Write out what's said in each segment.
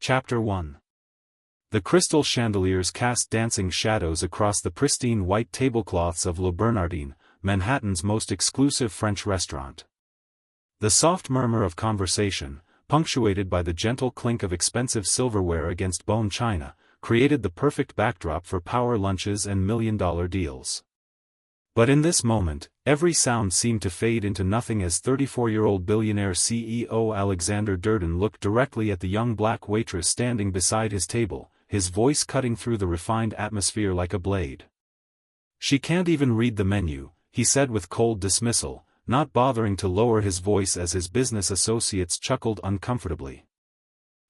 Chapter 1. The crystal chandeliers cast dancing shadows across the pristine white tablecloths of Le Bernardin, Manhattan's most exclusive French restaurant. The soft murmur of conversation, punctuated by the gentle clink of expensive silverware against bone china, created the perfect backdrop for power lunches and million-dollar deals. But in this moment, every sound seemed to fade into nothing as 34-year-old billionaire CEO Alexander Durden looked directly at the young black waitress standing beside his table, his voice cutting through the refined atmosphere like a blade. "She can't even read the menu," he said with cold dismissal, not bothering to lower his voice as his business associates chuckled uncomfortably.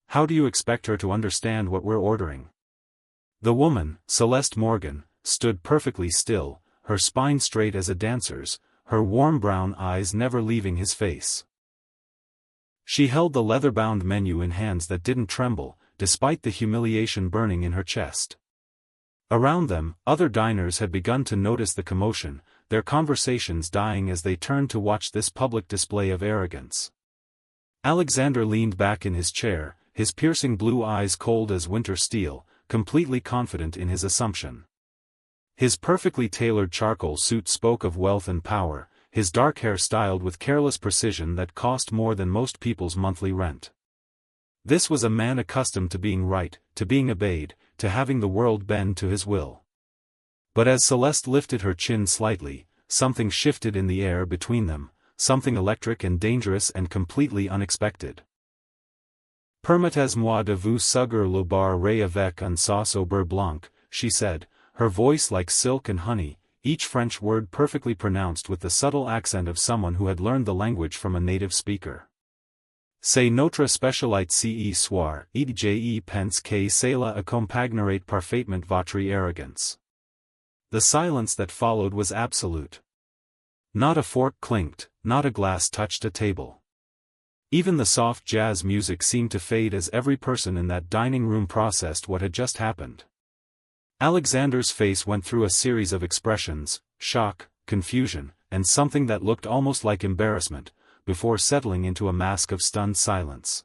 "How do you expect her to understand what we're ordering?" The woman, Celeste Morgan, stood perfectly still, her spine straight as a dancer's, her warm brown eyes never leaving his face. She held the leather-bound menu in hands that didn't tremble, despite the humiliation burning in her chest. Around them, other diners had begun to notice the commotion, their conversations dying as they turned to watch this public display of arrogance. Alexander leaned back in his chair, his piercing blue eyes cold as winter steel, completely confident in his assumption. His perfectly tailored charcoal suit spoke of wealth and power, his dark hair styled with careless precision that cost more than most people's monthly rent. This was a man accustomed to being right, to being obeyed, to having the world bend to his will. But as Celeste lifted her chin slightly, something shifted in the air between them, something electric and dangerous and completely unexpected. "Permettez-moi de vous suggérer le bar avec une sauce au beurre blanc," she said, her voice like silk and honey, each French word perfectly pronounced with the subtle accent of someone who had learned the language from a native speaker. "C'est notre spécialité ce soir, et je pense que cela accompagnerait parfaitement votre arrogance." The silence that followed was absolute. Not a fork clinked, not a glass touched a table. Even the soft jazz music seemed to fade as every person in that dining room processed what had just happened. Alexander's face went through a series of expressions, shock, confusion, and something that looked almost like embarrassment, before settling into a mask of stunned silence.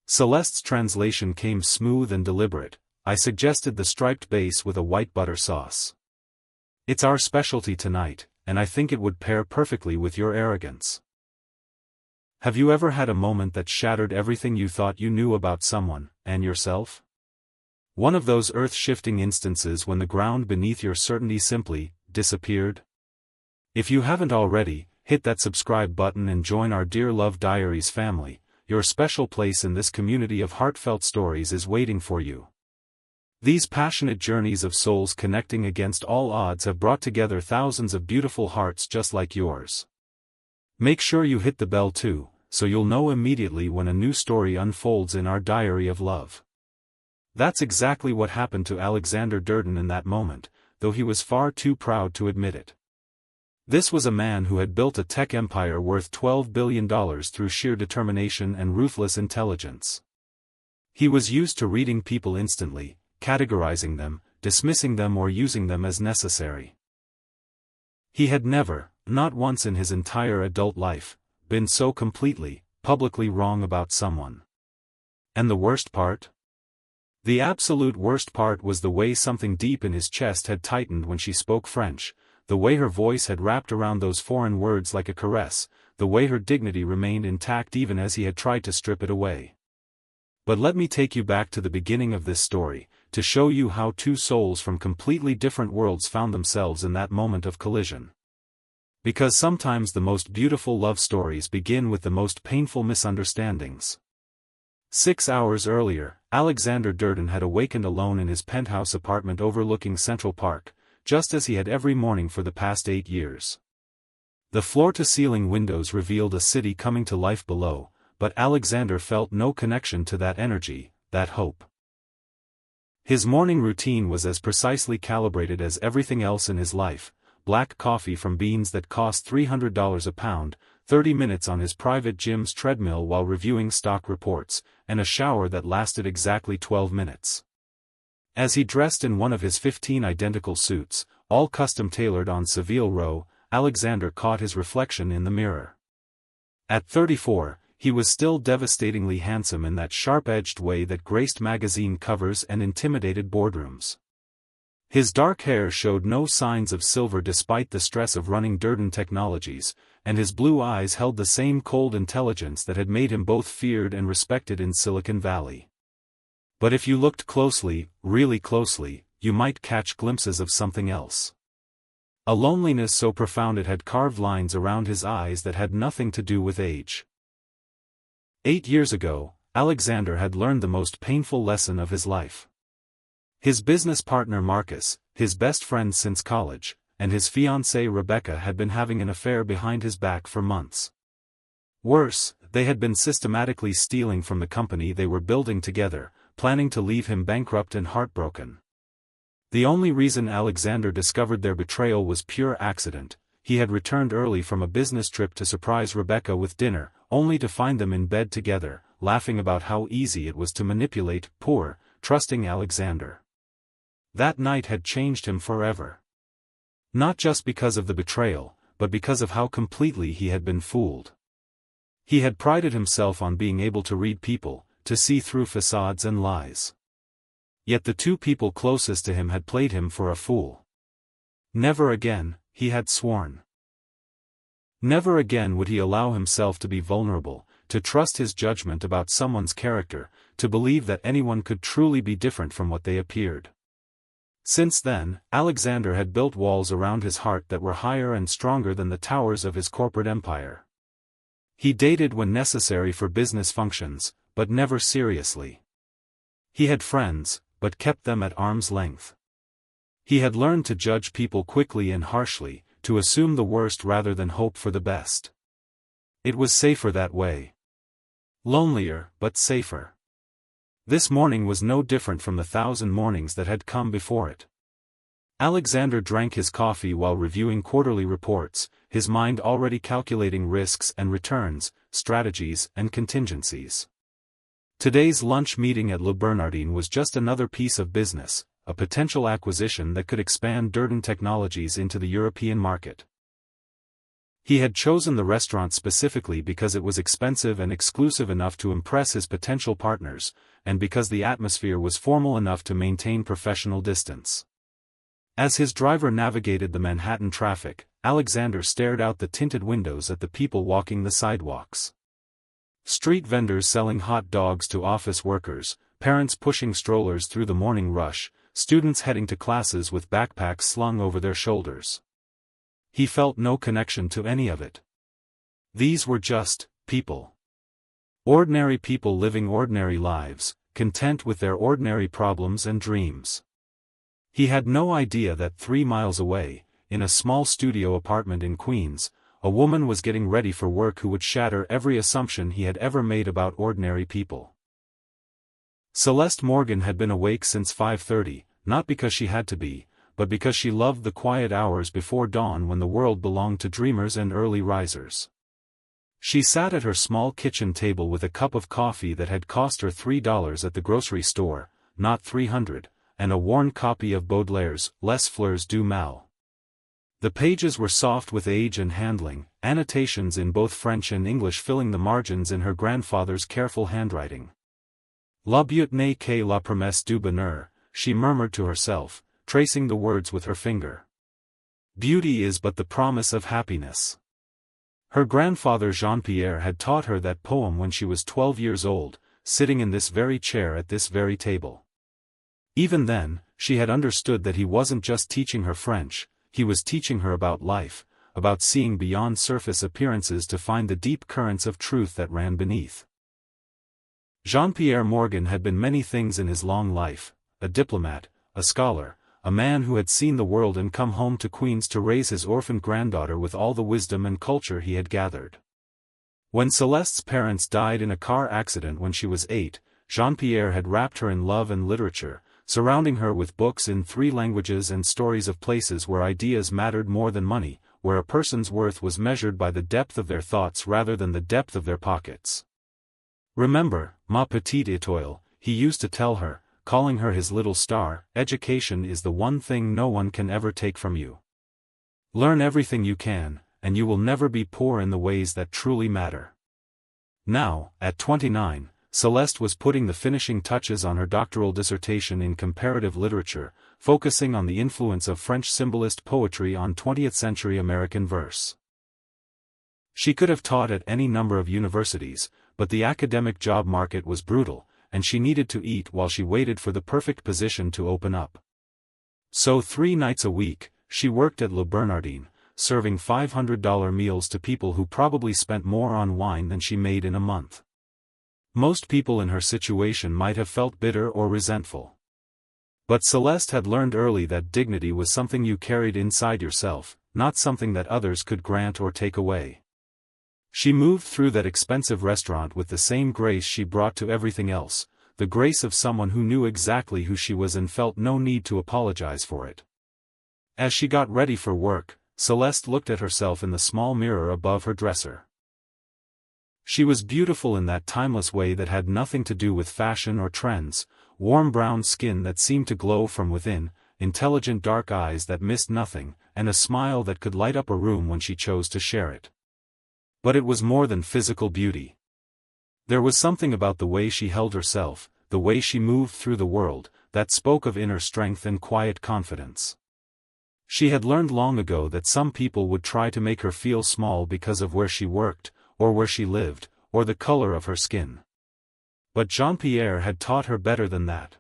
Celeste's translation came smooth and deliberate. "I suggested the striped base with a white butter sauce. It's our specialty tonight, and I think it would pair perfectly with your arrogance." Have you ever had a moment that shattered everything you thought you knew about someone, and yourself? One of those earth-shifting instances when the ground beneath your certainty simply disappeared? If you haven't already, hit that subscribe button and join our Dear Love Diaries family. Your special place in this community of heartfelt stories is waiting for you. These passionate journeys of souls connecting against all odds have brought together thousands of beautiful hearts just like yours. Make sure you hit the bell too, so you'll know immediately when a new story unfolds in our diary of love. That's exactly what happened to Alexander Durden in that moment, though he was far too proud to admit it. This was a man who had built a tech empire worth $12 billion through sheer determination and ruthless intelligence. He was used to reading people instantly, categorizing them, dismissing them or using them as necessary. He had never, not once in his entire adult life, been so completely, publicly wrong about someone. And the worst part? The absolute worst part was the way something deep in his chest had tightened when she spoke French, the way her voice had wrapped around those foreign words like a caress, the way her dignity remained intact even as he had tried to strip it away. But let me take you back to the beginning of this story, to show you how two souls from completely different worlds found themselves in that moment of collision. Because sometimes the most beautiful love stories begin with the most painful misunderstandings. 6 hours earlier, Alexander Durden had awakened alone in his penthouse apartment overlooking Central Park, just as he had every morning for the past 8 years. The floor-to-ceiling windows revealed a city coming to life below, but Alexander felt no connection to that energy, that hope. His morning routine was as precisely calibrated as everything else in his life: black coffee from beans that cost $300 a pound, 30 minutes on his private gym's treadmill while reviewing stock reports, and a shower that lasted exactly 12 minutes. As he dressed in one of his 15 identical suits, all custom-tailored on Savile Row, Alexander caught his reflection in the mirror. At 34, he was still devastatingly handsome in that sharp-edged way that graced magazine covers and intimidated boardrooms. His dark hair showed no signs of silver despite the stress of running Durden Technologies, and his blue eyes held the same cold intelligence that had made him both feared and respected in Silicon Valley. But if you looked closely, really closely, you might catch glimpses of something else. A loneliness so profound it had carved lines around his eyes that had nothing to do with age. 8 years ago, Alexander had learned the most painful lesson of his life. His business partner Marcus, his best friend since college, and his fiancée Rebecca had been having an affair behind his back for months. Worse, they had been systematically stealing from the company they were building together, planning to leave him bankrupt and heartbroken. The only reason Alexander discovered their betrayal was pure accident. He had returned early from a business trip to surprise Rebecca with dinner, only to find them in bed together, laughing about how easy it was to manipulate poor, trusting Alexander. That night had changed him forever. Not just because of the betrayal, but because of how completely he had been fooled. He had prided himself on being able to read people, to see through facades and lies. Yet the two people closest to him had played him for a fool. Never again, he had sworn. Never again would he allow himself to be vulnerable, to trust his judgment about someone's character, to believe that anyone could truly be different from what they appeared. Since then, Alexander had built walls around his heart that were higher and stronger than the towers of his corporate empire. He dated when necessary for business functions, but never seriously. He had friends, but kept them at arm's length. He had learned to judge people quickly and harshly, to assume the worst rather than hope for the best. It was safer that way. Lonelier, but safer. This morning was no different from the 1,000 mornings that had come before it. Alexander drank his coffee while reviewing quarterly reports, his mind already calculating risks and returns, strategies and contingencies. Today's lunch meeting at Le Bernardin was just another piece of business, a potential acquisition that could expand Durden Technologies into the European market. He had chosen the restaurant specifically because it was expensive and exclusive enough to impress his potential partners, and because the atmosphere was formal enough to maintain professional distance. As his driver navigated the Manhattan traffic, Alexander stared out the tinted windows at the people walking the sidewalks. Street vendors selling hot dogs to office workers, parents pushing strollers through the morning rush, students heading to classes with backpacks slung over their shoulders. He felt no connection to any of it. These were just people. Ordinary people living ordinary lives, content with their ordinary problems and dreams. He had no idea that 3 miles away, in a small studio apartment in Queens, a woman was getting ready for work who would shatter every assumption he had ever made about ordinary people. Celeste Morgan had been awake since 5:30, not because she had to be, but because she loved the quiet hours before dawn when the world belonged to dreamers and early risers. She sat at her small kitchen table with a cup of coffee that had cost her $3 at the grocery store, not 300, and a worn copy of Baudelaire's Les Fleurs du Mal. The pages were soft with age and handling, annotations in both French and English filling the margins in her grandfather's careful handwriting. La beauté n'est que la promesse du bonheur, she murmured to herself, tracing the words with her finger. Beauty is but the promise of happiness. Her grandfather Jean-Pierre had taught her that poem when she was 12 years old, sitting in this very chair at this very table. Even then, she had understood that he wasn't just teaching her French, he was teaching her about life, about seeing beyond surface appearances to find the deep currents of truth that ran beneath. Jean-Pierre Morgan had been many things in his long life, a diplomat, a scholar, a man who had seen the world and come home to Queens to raise his orphaned granddaughter with all the wisdom and culture he had gathered. When Celeste's parents died in a car accident when she was 8, Jean-Pierre had wrapped her in love and literature, surrounding her with books in 3 languages and stories of places where ideas mattered more than money, where a person's worth was measured by the depth of their thoughts rather than the depth of their pockets. Remember, ma petite étoile, he used to tell her, calling her his little star, education is the one thing no one can ever take from you. Learn everything you can, and you will never be poor in the ways that truly matter. Now, at 29, Celeste was putting the finishing touches on her doctoral dissertation in comparative literature, focusing on the influence of French symbolist poetry on 20th-century American verse. She could have taught at any number of universities, but the academic job market was brutal, and she needed to eat while she waited for the perfect position to open up. So 3 nights a week, she worked at Le Bernardin, serving $500 meals to people who probably spent more on wine than she made in a month. Most people in her situation might have felt bitter or resentful. But Celeste had learned early that dignity was something you carried inside yourself, not something that others could grant or take away. She moved through that expensive restaurant with the same grace she brought to everything else, the grace of someone who knew exactly who she was and felt no need to apologize for it. As she got ready for work, Celeste looked at herself in the small mirror above her dresser. She was beautiful in that timeless way that had nothing to do with fashion or trends, warm brown skin that seemed to glow from within, intelligent dark eyes that missed nothing, and a smile that could light up a room when she chose to share it. But it was more than physical beauty. There was something about the way she held herself, the way she moved through the world, that spoke of inner strength and quiet confidence. She had learned long ago that some people would try to make her feel small because of where she worked, or where she lived, or the color of her skin. But Jean-Pierre had taught her better than that.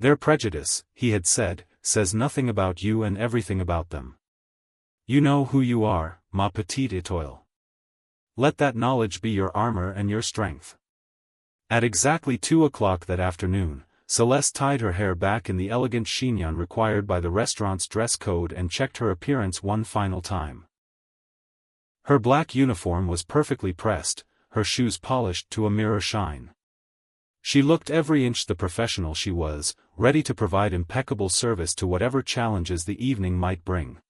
Their prejudice, he had said, says nothing about you and everything about them. You know who you are, ma petite étoile. Let that knowledge be your armor and your strength. At exactly 2 o'clock that afternoon, Celeste tied her hair back in the elegant chignon required by the restaurant's dress code and checked her appearance one final time. Her black uniform was perfectly pressed, her shoes polished to a mirror shine. She looked every inch the professional she was, ready to provide impeccable service to whatever challenges the evening might bring.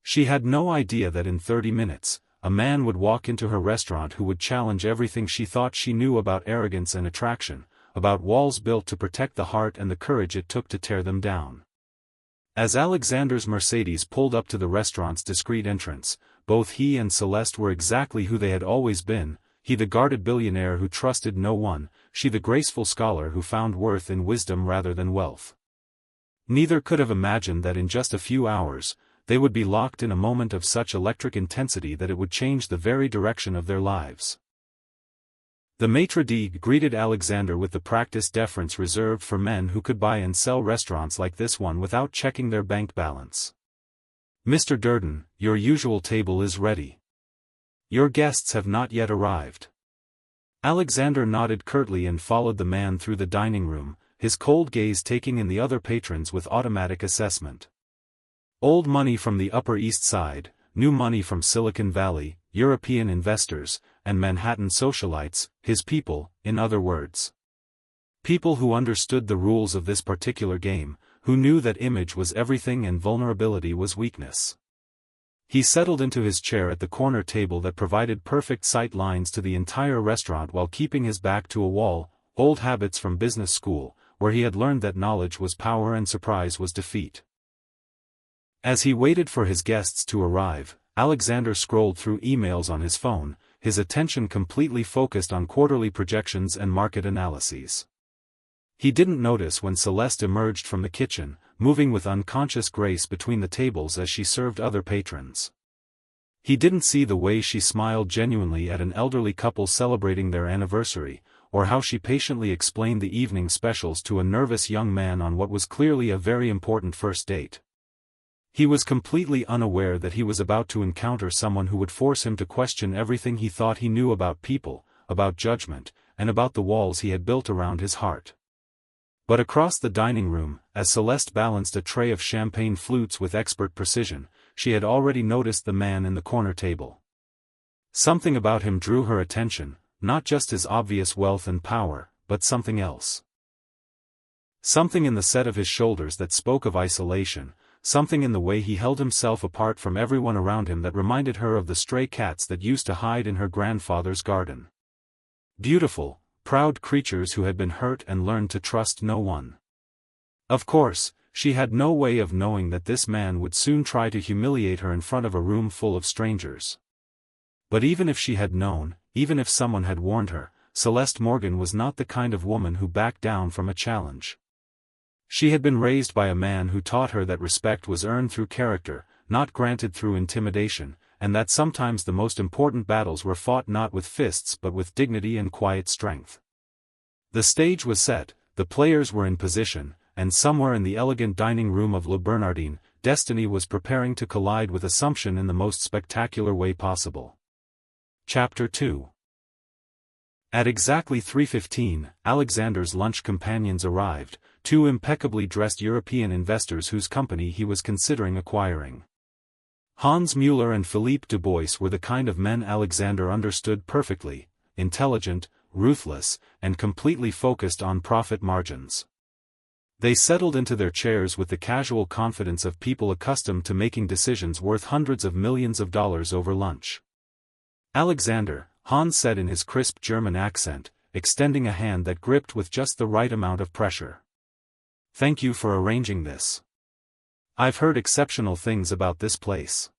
She had no idea that in 30 minutes, a man would walk into her restaurant who would challenge everything she thought she knew about arrogance and attraction, about walls built to protect the heart and the courage it took to tear them down. As Alexander's Mercedes pulled up to the restaurant's discreet entrance, both he and Celeste were exactly who they had always been, he the guarded billionaire who trusted no one, she the graceful scholar who found worth in wisdom rather than wealth. Neither could have imagined that in just a few hours, they would be locked in a moment of such electric intensity that it would change the very direction of their lives. The maitre d' greeted Alexander with the practiced deference reserved for men who could buy and sell restaurants like this one without checking their bank balance. Mr. Durden, your usual table is ready. Your guests have not yet arrived. Alexander nodded curtly and followed the man through the dining room, his cold gaze taking in the other patrons with automatic assessment. Old money from the Upper East Side, new money from Silicon Valley, European investors, and Manhattan socialites, his people, in other words. People who understood the rules of this particular game, who knew that image was everything and vulnerability was weakness. He settled into his chair at the corner table that provided perfect sight lines to the entire restaurant while keeping his back to a wall, old habits from business school, where he had learned that knowledge was power and surprise was defeat. As he waited for his guests to arrive, Alexander scrolled through emails on his phone, his attention completely focused on quarterly projections and market analyses. He didn't notice when Celeste emerged from the kitchen, moving with unconscious grace between the tables as she served other patrons. He didn't see the way she smiled genuinely at an elderly couple celebrating their anniversary, or how she patiently explained the evening specials to a nervous young man on what was clearly a very important first date. He was completely unaware that he was about to encounter someone who would force him to question everything he thought he knew about people, about judgment, and about the walls he had built around his heart. But across the dining room, as Celeste balanced a tray of champagne flutes with expert precision, she had already noticed the man in the corner table. Something about him drew her attention, not just his obvious wealth and power, but something else. Something in the set of his shoulders that spoke of isolation, something in the way he held himself apart from everyone around him that reminded her of the stray cats that used to hide in her grandfather's garden. Beautiful, proud creatures who had been hurt and learned to trust no one. Of course, she had no way of knowing that this man would soon try to humiliate her in front of a room full of strangers. But even if she had known, even if someone had warned her, Celeste Morgan was not the kind of woman who backed down from a challenge. She had been raised by a man who taught her that respect was earned through character, not granted through intimidation, and that sometimes the most important battles were fought not with fists but with dignity and quiet strength. The stage was set, the players were in position, and somewhere in the elegant dining room of Le Bernardin, destiny was preparing to collide with assumption in the most spectacular way possible. Chapter 2. At exactly 3:15, Alexander's lunch companions arrived, two impeccably dressed European investors whose company he was considering acquiring. Hans Müller and Philippe Dubois were the kind of men Alexander understood perfectly, intelligent, ruthless, and completely focused on profit margins. They settled into their chairs with the casual confidence of people accustomed to making decisions worth hundreds of millions of dollars over lunch. "Alexander," Hans said in his crisp German accent, extending a hand that gripped with just the right amount of pressure. "Thank you for arranging this. I've heard exceptional things about this place."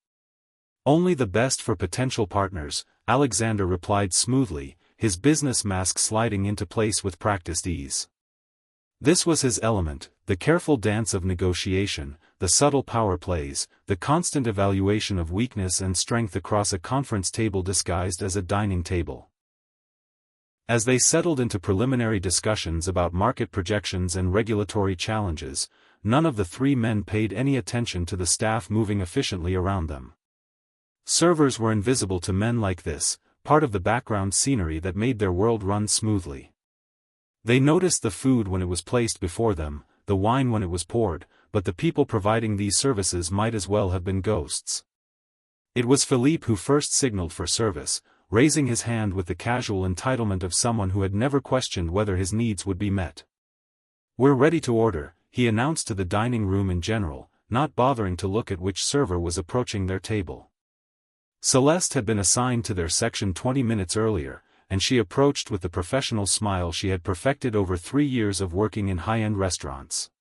"Only the best for potential partners," Alexander replied smoothly, his business mask sliding into place with practiced ease. This was his element, the careful dance of negotiation, the subtle power plays, the constant evaluation of weakness and strength across a conference table disguised as a dining table. As they settled into preliminary discussions about market projections and regulatory challenges, none of the three men paid any attention to the staff moving efficiently around them. Servers were invisible to men like this, part of the background scenery that made their world run smoothly. They noticed the food when it was placed before them, the wine when it was poured, but the people providing these services might as well have been ghosts. It was Philippe who first signaled for service, raising his hand with the casual entitlement of someone who had never questioned whether his needs would be met. "We're ready to order," he announced to the dining room in general, not bothering to look at which server was approaching their table. Celeste had been assigned to their section 20 minutes earlier, and she approached with the professional smile she had perfected over 3 years of working in high-end restaurants.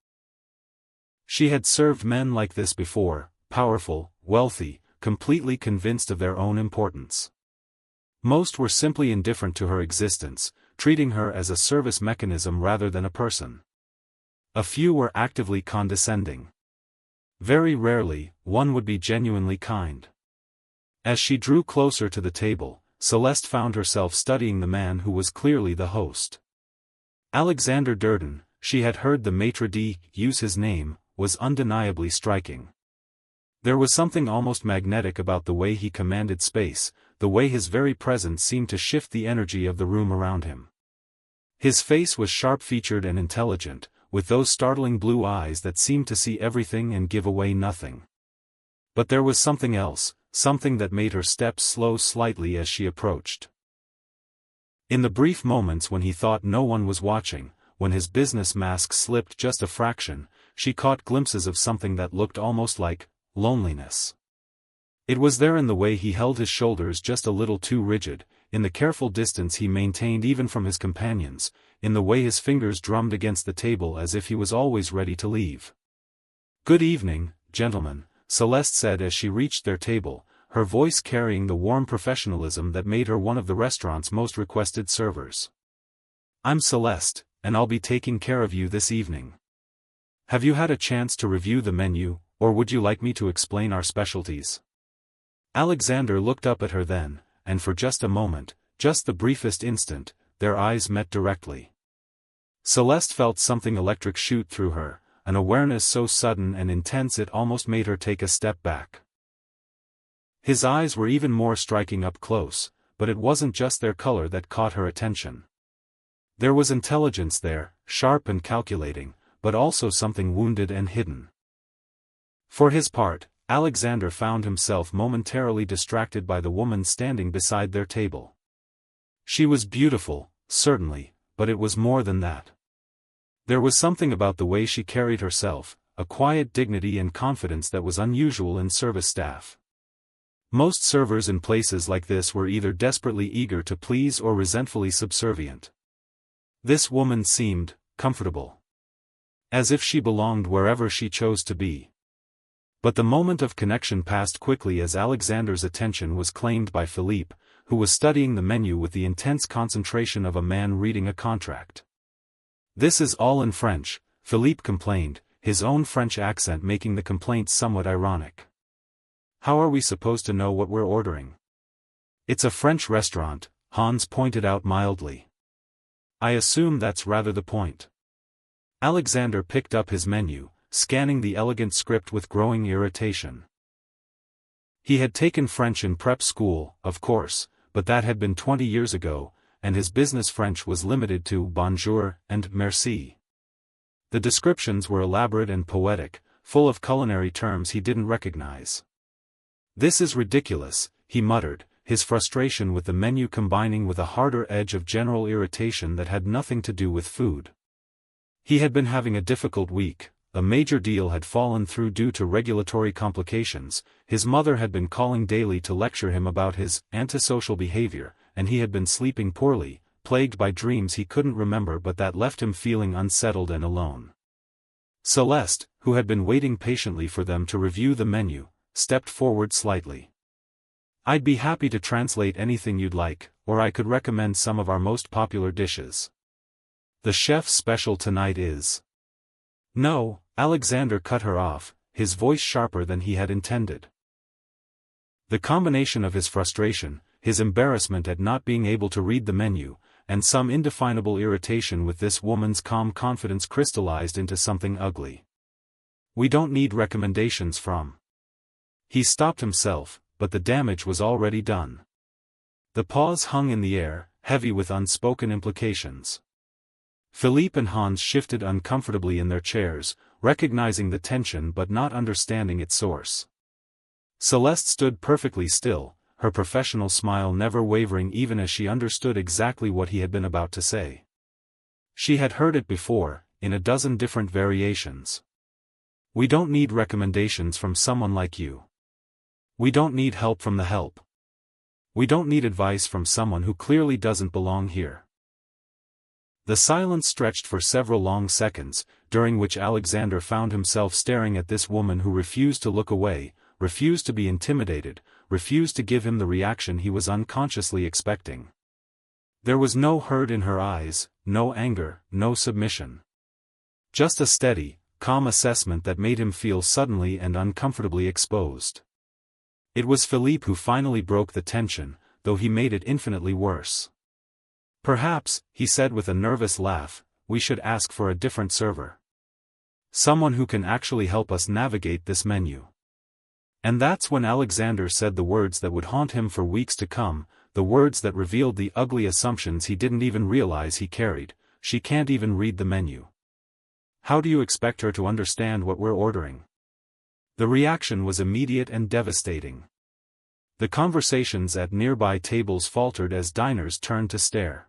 She had served men like this before, powerful, wealthy, completely convinced of their own importance. Most were simply indifferent to her existence, treating her as a service mechanism rather than a person. A few were actively condescending. Very rarely, one would be genuinely kind. As she drew closer to the table, Celeste found herself studying the man who was clearly the host. Alexander Durden, she had heard the maitre d' use his name, was undeniably striking. There was something almost magnetic about the way he commanded space, the way his very presence seemed to shift the energy of the room around him. His face was sharp-featured and intelligent, with those startling blue eyes that seemed to see everything and give away nothing. But there was something else, something that made her steps slow slightly as she approached. In the brief moments when he thought no one was watching, when his business mask slipped just a fraction, she caught glimpses of something that looked almost like loneliness. It was there in the way he held his shoulders just a little too rigid, in the careful distance he maintained even from his companions, in the way his fingers drummed against the table as if he was always ready to leave. "Good evening, gentlemen," Celeste said as she reached their table, her voice carrying the warm professionalism that made her one of the restaurant's most requested servers. "I'm Celeste, and I'll be taking care of you this evening. Have you had a chance to review the menu, or would you like me to explain our specialties?" Alexander looked up at her then, and for just a moment, just the briefest instant, their eyes met directly. Celeste felt something electric shoot through her, an awareness so sudden and intense it almost made her take a step back. His eyes were even more striking up close, but it wasn't just their color that caught her attention. There was intelligence there, sharp and calculating, but also something wounded and hidden. For his part, Alexander found himself momentarily distracted by the woman standing beside their table. She was beautiful, certainly, but it was more than that. There was something about the way she carried herself, a quiet dignity and confidence that was unusual in service staff. Most servers in places like this were either desperately eager to please or resentfully subservient. This woman seemed comfortable. As if she belonged wherever she chose to be. But the moment of connection passed quickly as Alexander's attention was claimed by Philippe, who was studying the menu with the intense concentration of a man reading a contract. "This is all in French," Philippe complained, his own French accent making the complaint somewhat ironic. "How are we supposed to know what we're ordering?" "It's a French restaurant," Hans pointed out mildly. "I assume that's rather the point." Alexander picked up his menu, scanning the elegant script with growing irritation. He had taken French in prep school, of course, but that had been 20 years ago, and his business French was limited to bonjour and merci. The descriptions were elaborate and poetic, full of culinary terms he didn't recognize. "This is ridiculous," he muttered, his frustration with the menu combining with a harder edge of general irritation that had nothing to do with food. He had been having a difficult week. A major deal had fallen through due to regulatory complications, his mother had been calling daily to lecture him about his antisocial behavior, and he had been sleeping poorly, plagued by dreams he couldn't remember but that left him feeling unsettled and alone. Celeste, who had been waiting patiently for them to review the menu, stepped forward slightly. "I'd be happy to translate anything you'd like, or I could recommend some of our most popular dishes. The chef's special tonight is—" "No," Alexander cut her off, his voice sharper than he had intended. The combination of his frustration, his embarrassment at not being able to read the menu, and some indefinable irritation with this woman's calm confidence crystallized into something ugly. "We don't need recommendations from—" He stopped himself, but the damage was already done. The pause hung in the air, heavy with unspoken implications. Philippe and Hans shifted uncomfortably in their chairs, recognizing the tension but not understanding its source. Celeste stood perfectly still, her professional smile never wavering even as she understood exactly what he had been about to say. She had heard it before, in a dozen different variations. "We don't need recommendations from someone like you. We don't need help from the help. We don't need advice from someone who clearly doesn't belong here." The silence stretched for several long seconds, during which Alexander found himself staring at this woman who refused to look away, refused to be intimidated, refused to give him the reaction he was unconsciously expecting. There was no hurt in her eyes, no anger, no submission. Just a steady, calm assessment that made him feel suddenly and uncomfortably exposed. It was Philippe who finally broke the tension, though he made it infinitely worse. "Perhaps," he said with a nervous laugh, "we should ask for a different server. Someone who can actually help us navigate this menu." And that's when Alexander said the words that would haunt him for weeks to come, the words that revealed the ugly assumptions he didn't even realize he carried: "She can't even read the menu. How do you expect her to understand what we're ordering?" The reaction was immediate and devastating. The conversations at nearby tables faltered as diners turned to stare.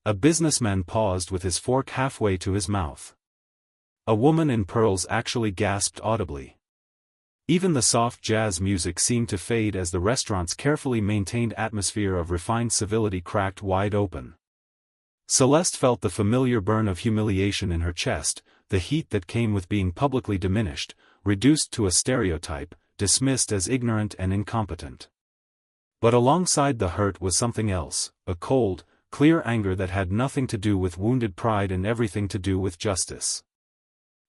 A businessman paused with his fork halfway to his mouth. A woman in pearls actually gasped audibly. Even the soft jazz music seemed to fade as the restaurant's carefully maintained atmosphere of refined civility cracked wide open. Celeste felt the familiar burn of humiliation in her chest, the heat that came with being publicly diminished, reduced to a stereotype, dismissed as ignorant and incompetent. But alongside the hurt was something else, a cold, clear anger that had nothing to do with wounded pride and everything to do with justice.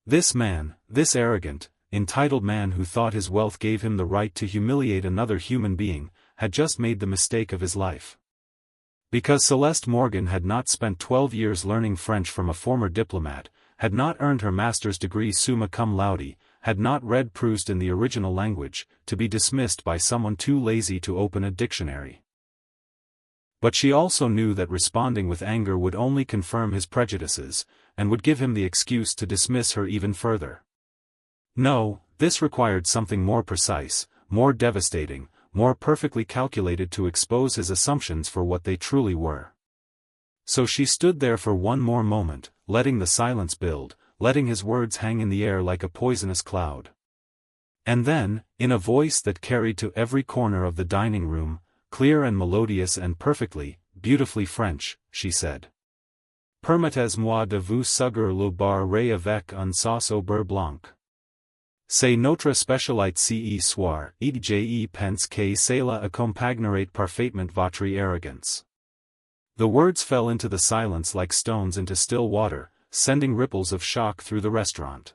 This man, this arrogant, entitled man who thought his wealth gave him the right to humiliate another human being, had just made the mistake of his life. Because Celeste Morgan had not spent 12 years learning French from a former diplomat, had not earned her master's degree summa cum laude, had not read Proust in the original language, to be dismissed by someone too lazy to open a dictionary. But she also knew that responding with anger would only confirm his prejudices, and would give him the excuse to dismiss her even further. No, this required something more precise, more devastating, more perfectly calculated to expose his assumptions for what they truly were. So she stood there for one more moment, letting the silence build, letting his words hang in the air like a poisonous cloud. And then, in a voice that carried to every corner of the dining room, clear and melodious and perfectly, beautifully French, she said: "Permettez-moi de vous suggérer le bar avec une sauce au beurre blanc." C'est notre spécialité ce soir, et je pense que cela accompagnerait parfaitement votre arrogance. The words fell into the silence like stones into still water, sending ripples of shock through the restaurant.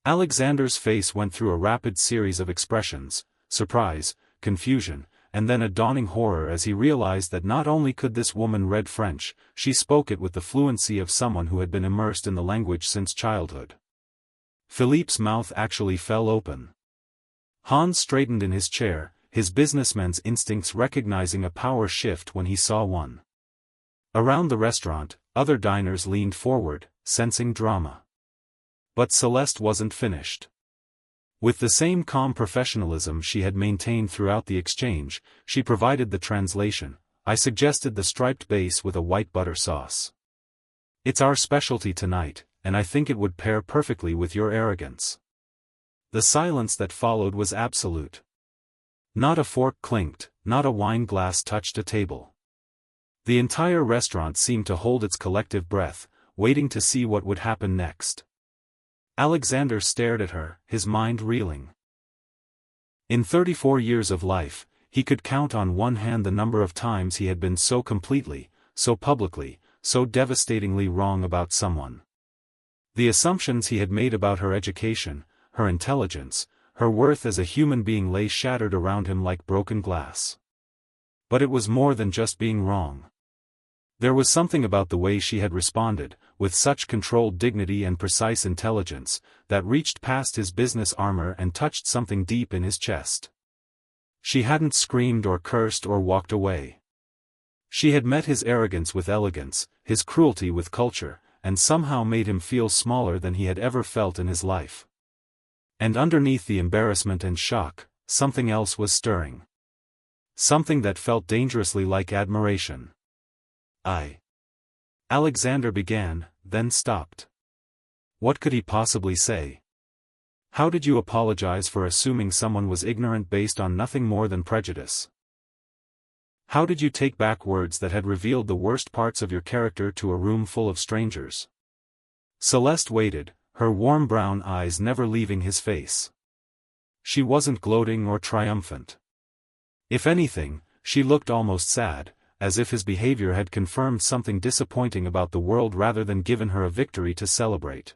Alexander's face went through a rapid series of expressions: surprise, confusion, and then a dawning horror as he realized that not only could this woman read French, she spoke it with the fluency of someone who had been immersed in the language since childhood. Philippe's mouth actually fell open. Hans straightened in his chair, his businessman's instincts recognizing a power shift when he saw one. Around the restaurant, other diners leaned forward, sensing drama. But Celeste wasn't finished. With the same calm professionalism she had maintained throughout the exchange, she provided the translation. I suggested the striped base with a white butter sauce. It's our specialty tonight, and I think it would pair perfectly with your arrogance. The silence that followed was absolute. Not a fork clinked, not a wine glass touched a table. The entire restaurant seemed to hold its collective breath, waiting to see what would happen next. Alexander stared at her, his mind reeling. In 34 years of life, he could count on one hand the number of times he had been so completely, so publicly, so devastatingly wrong about someone. The assumptions he had made about her education, her intelligence, her worth as a human being lay shattered around him like broken glass. But it was more than just being wrong. There was something about the way she had responded, with such controlled dignity and precise intelligence, that reached past his business armor and touched something deep in his chest. She hadn't screamed or cursed or walked away. She had met his arrogance with elegance, his cruelty with culture, and somehow made him feel smaller than he had ever felt in his life. And underneath the embarrassment and shock, something else was stirring. Something that felt dangerously like admiration. Alexander began, then stopped. What could he possibly say? How did you apologize for assuming someone was ignorant based on nothing more than prejudice? How did you take back words that had revealed the worst parts of your character to a room full of strangers? Celeste waited, her warm brown eyes never leaving his face. She wasn't gloating or triumphant. If anything, she looked almost sad, as if his behavior had confirmed something disappointing about the world rather than given her a victory to celebrate.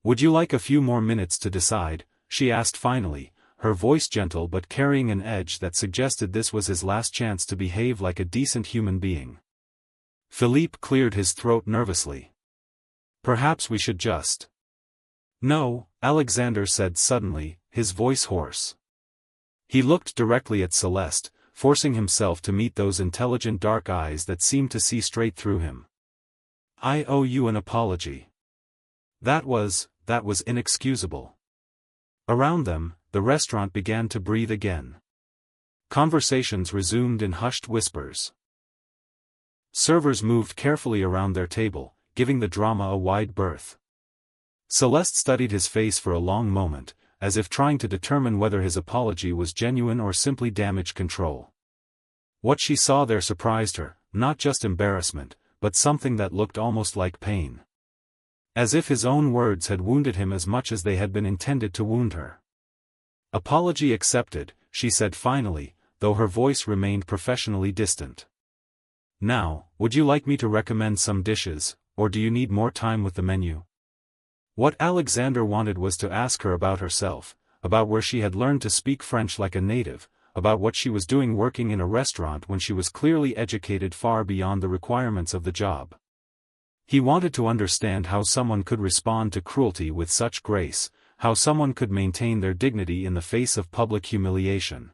Would you like a few more minutes to decide? She asked finally, her voice gentle but carrying an edge that suggested this was his last chance to behave like a decent human being. Philippe cleared his throat nervously. Perhaps we should just... No, Alexander said suddenly, his voice hoarse. He looked directly at Celeste, forcing himself to meet those intelligent dark eyes that seemed to see straight through him. I owe you an apology. That was inexcusable. Around them, the restaurant began to breathe again. Conversations resumed in hushed whispers. Servers moved carefully around their table, giving the drama a wide berth. Celeste studied his face for a long moment, as if trying to determine whether his apology was genuine or simply damage control. What she saw there surprised her, not just embarrassment, but something that looked almost like pain. As if his own words had wounded him as much as they had been intended to wound her. Apology accepted, she said finally, though her voice remained professionally distant. Now, would you like me to recommend some dishes, or do you need more time with the menu? What Alexander wanted was to ask her about herself, about where she had learned to speak French like a native, about what she was doing working in a restaurant when she was clearly educated far beyond the requirements of the job. He wanted to understand how someone could respond to cruelty with such grace, how someone could maintain their dignity in the face of public humiliation.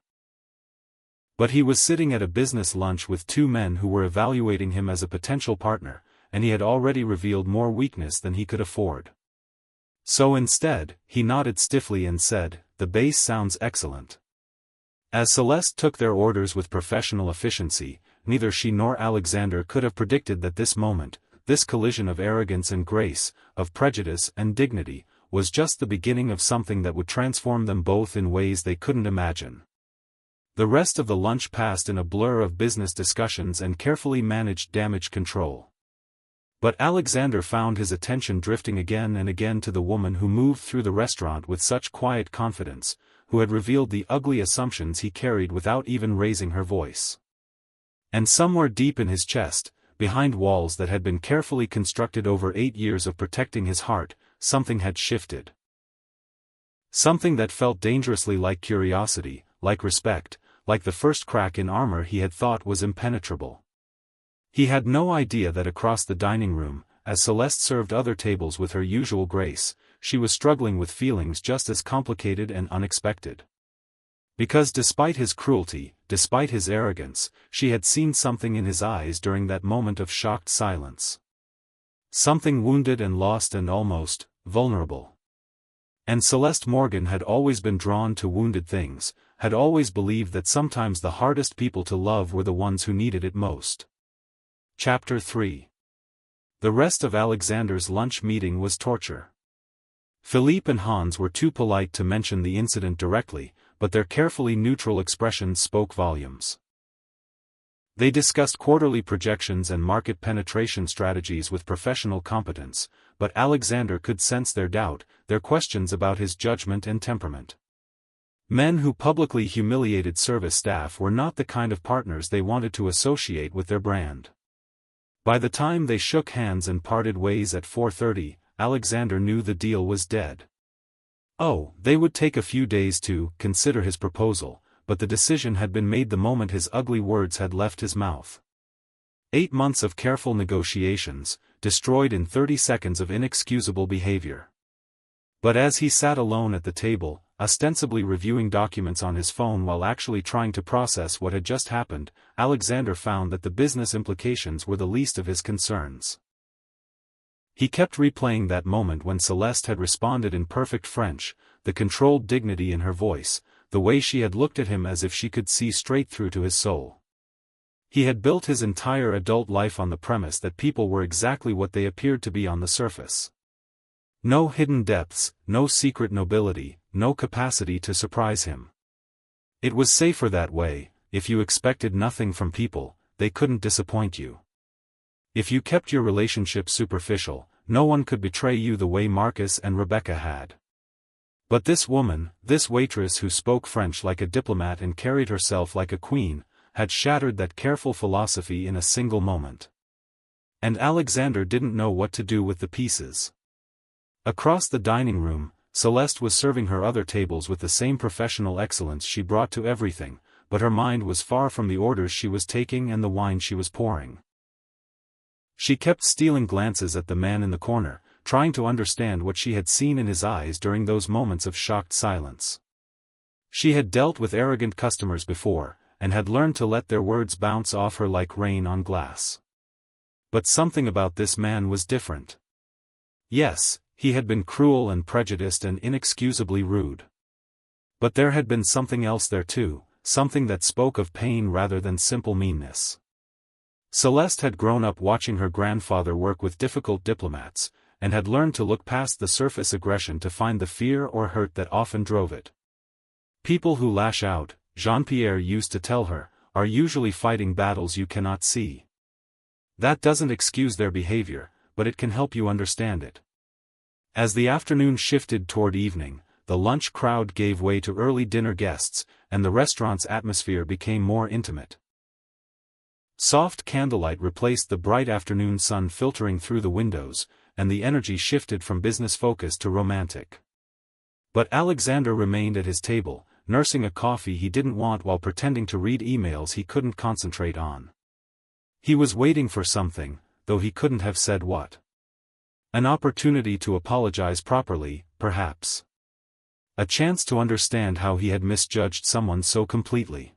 But he was sitting at a business lunch with two men who were evaluating him as a potential partner, and he had already revealed more weakness than he could afford. So instead, he nodded stiffly and said, "The base sounds excellent." As Celeste took their orders with professional efficiency, neither she nor Alexander could have predicted that this moment, this collision of arrogance and grace, of prejudice and dignity, was just the beginning of something that would transform them both in ways they couldn't imagine. The rest of the lunch passed in a blur of business discussions and carefully managed damage control. But Alexander found his attention drifting again and again to the woman who moved through the restaurant with such quiet confidence, who had revealed the ugly assumptions he carried without even raising her voice. And somewhere deep in his chest, behind walls that had been carefully constructed over 8 years of protecting his heart, something had shifted. Something that felt dangerously like curiosity, like respect, like the first crack in armor he had thought was impenetrable. He had no idea that across the dining room, as Celeste served other tables with her usual grace, she was struggling with feelings just as complicated and unexpected. Because despite his cruelty, despite his arrogance, she had seen something in his eyes during that moment of shocked silence. Something wounded and lost and almost vulnerable. And Celeste Morgan had always been drawn to wounded things, had always believed that sometimes the hardest people to love were the ones who needed it most. Chapter 3. The rest of Alexander's lunch meeting was torture. Philippe and Hans were too polite to mention the incident directly, but their carefully neutral expressions spoke volumes. They discussed quarterly projections and market penetration strategies with professional competence, but Alexander could sense their doubt, their questions about his judgment and temperament. Men who publicly humiliated service staff were not the kind of partners they wanted to associate with their brand. By the time they shook hands and parted ways at 4:30, Alexander knew the deal was dead. Oh, they would take a few days to consider his proposal, but the decision had been made the moment his ugly words had left his mouth. 8 months of careful negotiations, destroyed in 30 seconds of inexcusable behavior. But as he sat alone at the table, ostensibly reviewing documents on his phone while actually trying to process what had just happened, Alexander found that the business implications were the least of his concerns. He kept replaying that moment when Celeste had responded in perfect French, the controlled dignity in her voice, the way she had looked at him as if she could see straight through to his soul. He had built his entire adult life on the premise that people were exactly what they appeared to be on the surface. No hidden depths, no secret nobility, no capacity to surprise him. It was safer that way. If you expected nothing from people, they couldn't disappoint you. If you kept your relationship superficial, no one could betray you the way Marcus and Rebecca had. But this woman, this waitress who spoke French like a diplomat and carried herself like a queen, had shattered that careful philosophy in a single moment. And Alexander didn't know what to do with the pieces. Across the dining room, Celeste was serving her other tables with the same professional excellence she brought to everything, but her mind was far from the orders she was taking and the wine she was pouring. She kept stealing glances at the man in the corner, trying to understand what she had seen in his eyes during those moments of shocked silence. She had dealt with arrogant customers before, and had learned to let their words bounce off her like rain on glass. But something about this man was different. Yes, he had been cruel and prejudiced and inexcusably rude. But there had been something else there too, something that spoke of pain rather than simple meanness. Celeste had grown up watching her grandfather work with difficult diplomats, and had learned to look past the surface aggression to find the fear or hurt that often drove it. People who lash out, Jean-Pierre used to tell her, are usually fighting battles you cannot see. That doesn't excuse their behavior, but it can help you understand it. As the afternoon shifted toward evening, the lunch crowd gave way to early dinner guests, and the restaurant's atmosphere became more intimate. Soft candlelight replaced the bright afternoon sun filtering through the windows, and the energy shifted from business focus to romantic. But Alexander remained at his table, nursing a coffee he didn't want while pretending to read emails he couldn't concentrate on. He was waiting for something, though he couldn't have said what. An opportunity to apologize properly, perhaps. A chance to understand how he had misjudged someone so completely.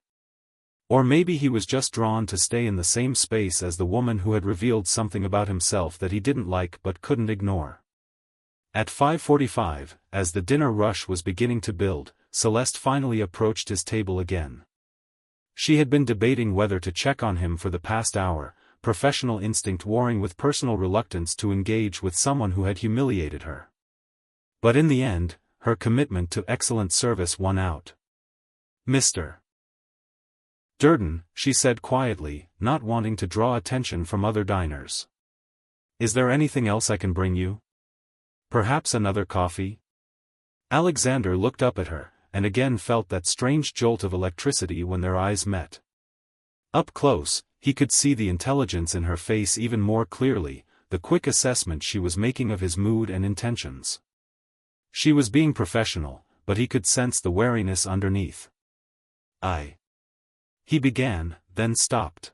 Or maybe he was just drawn to stay in the same space as the woman who had revealed something about himself that he didn't like but couldn't ignore. At 5:45, as the dinner rush was beginning to build, Celeste finally approached his table again. She had been debating whether to check on him for the past hour, professional instinct warring with personal reluctance to engage with someone who had humiliated her. But in the end, her commitment to excellent service won out. "Mr. Durden," she said quietly, not wanting to draw attention from other diners. Is there anything else I can bring you? Perhaps another coffee? Alexander looked up at her, and again felt that strange jolt of electricity when their eyes met. Up close, he could see the intelligence in her face even more clearly, the quick assessment she was making of his mood and intentions. She was being professional, but he could sense the wariness underneath. He began, then stopped.